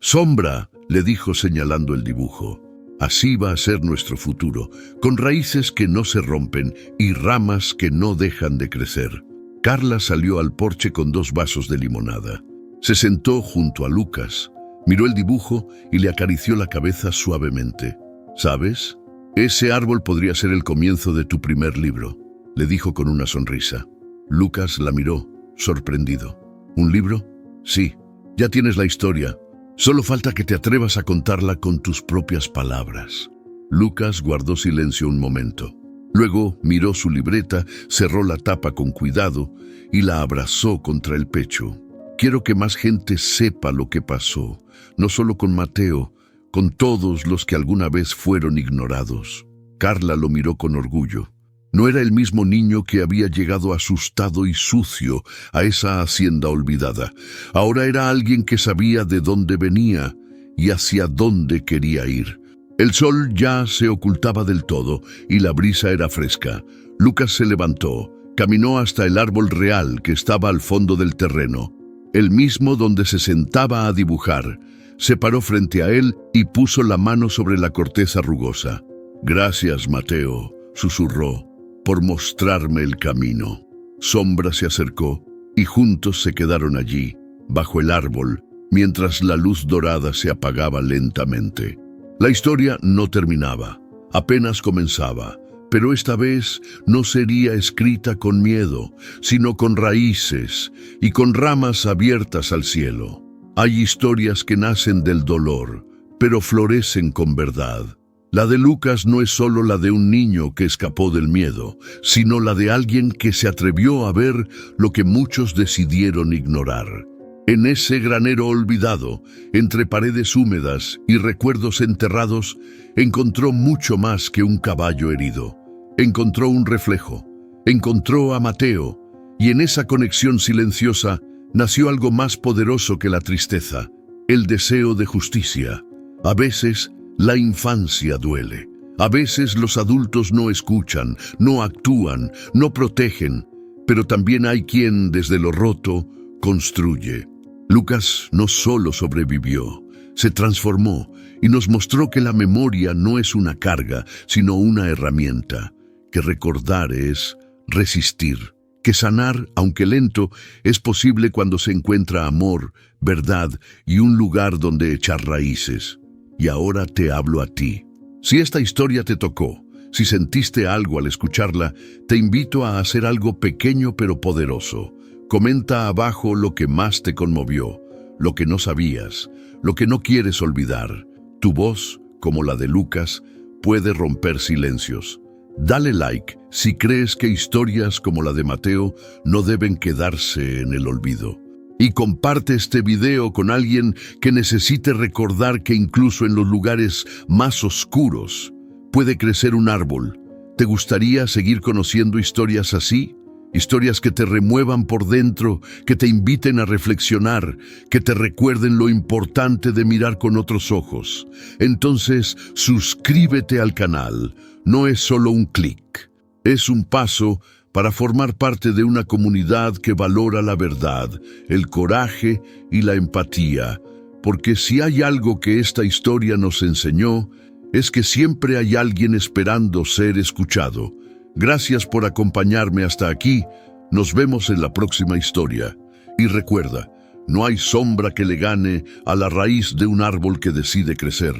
Sombra», le dijo señalando el dibujo. «Así va a ser nuestro futuro, con raíces que no se rompen y ramas que no dejan de crecer». Carla salió al porche con 2 vasos de limonada. Se sentó junto a Lucas, miró el dibujo y le acarició la cabeza suavemente. «¿Sabes? Ese árbol podría ser el comienzo de tu primer libro», le dijo con una sonrisa. Lucas la miró, sorprendido. «¿Un libro? Sí, ya tienes la historia. Solo falta que te atrevas a contarla con tus propias palabras». Lucas guardó silencio un momento. Luego miró su libreta, cerró la tapa con cuidado y la abrazó contra el pecho. «Quiero que más gente sepa lo que pasó, no solo con Mateo, con todos los que alguna vez fueron ignorados». Carla lo miró con orgullo. No era el mismo niño que había llegado asustado y sucio a esa hacienda olvidada. Ahora era alguien que sabía de dónde venía y hacia dónde quería ir. El sol ya se ocultaba del todo y la brisa era fresca. Lucas se levantó, caminó hasta el árbol real que estaba al fondo del terreno, el mismo donde se sentaba a dibujar. Se paró frente a él y puso la mano sobre la corteza rugosa. «Gracias, Mateo», susurró, «por mostrarme el camino». Sombra se acercó y juntos se quedaron allí, bajo el árbol, mientras la luz dorada se apagaba lentamente. La historia no terminaba, apenas comenzaba, pero esta vez no sería escrita con miedo, sino con raíces y con ramas abiertas al cielo. Hay historias que nacen del dolor, pero florecen con verdad. La de Lucas no es solo la de un niño que escapó del miedo, sino la de alguien que se atrevió a ver lo que muchos decidieron ignorar. En ese granero olvidado, entre paredes húmedas y recuerdos enterrados, encontró mucho más que un caballo herido. Encontró un reflejo, encontró a Mateo, y en esa conexión silenciosa nació algo más poderoso que la tristeza, el deseo de justicia. A veces, la infancia duele. A veces los adultos no escuchan, no actúan, no protegen, pero también hay quien, desde lo roto, construye. Lucas no solo sobrevivió, se transformó y nos mostró que la memoria no es una carga, sino una herramienta, que recordar es resistir, que sanar, aunque lento, es posible cuando se encuentra amor, verdad y un lugar donde echar raíces. Y ahora te hablo a ti. Si esta historia te tocó, si sentiste algo al escucharla, te invito a hacer algo pequeño pero poderoso. Comenta abajo lo que más te conmovió, lo que no sabías, lo que no quieres olvidar. Tu voz, como la de Lucas, puede romper silencios. Dale like si crees que historias como la de Mateo no deben quedarse en el olvido. Y comparte este video con alguien que necesite recordar que incluso en los lugares más oscuros puede crecer un árbol. ¿Te gustaría seguir conociendo historias así? Historias que te remuevan por dentro, que te inviten a reflexionar, que te recuerden lo importante de mirar con otros ojos. Entonces, suscríbete al canal. No es solo un clic, es un paso para formar parte de una comunidad que valora la verdad, el coraje y la empatía. Porque si hay algo que esta historia nos enseñó, es que siempre hay alguien esperando ser escuchado. Gracias por acompañarme hasta aquí. Nos vemos en la próxima historia. Y recuerda, no hay sombra que le gane a la raíz de un árbol que decide crecer.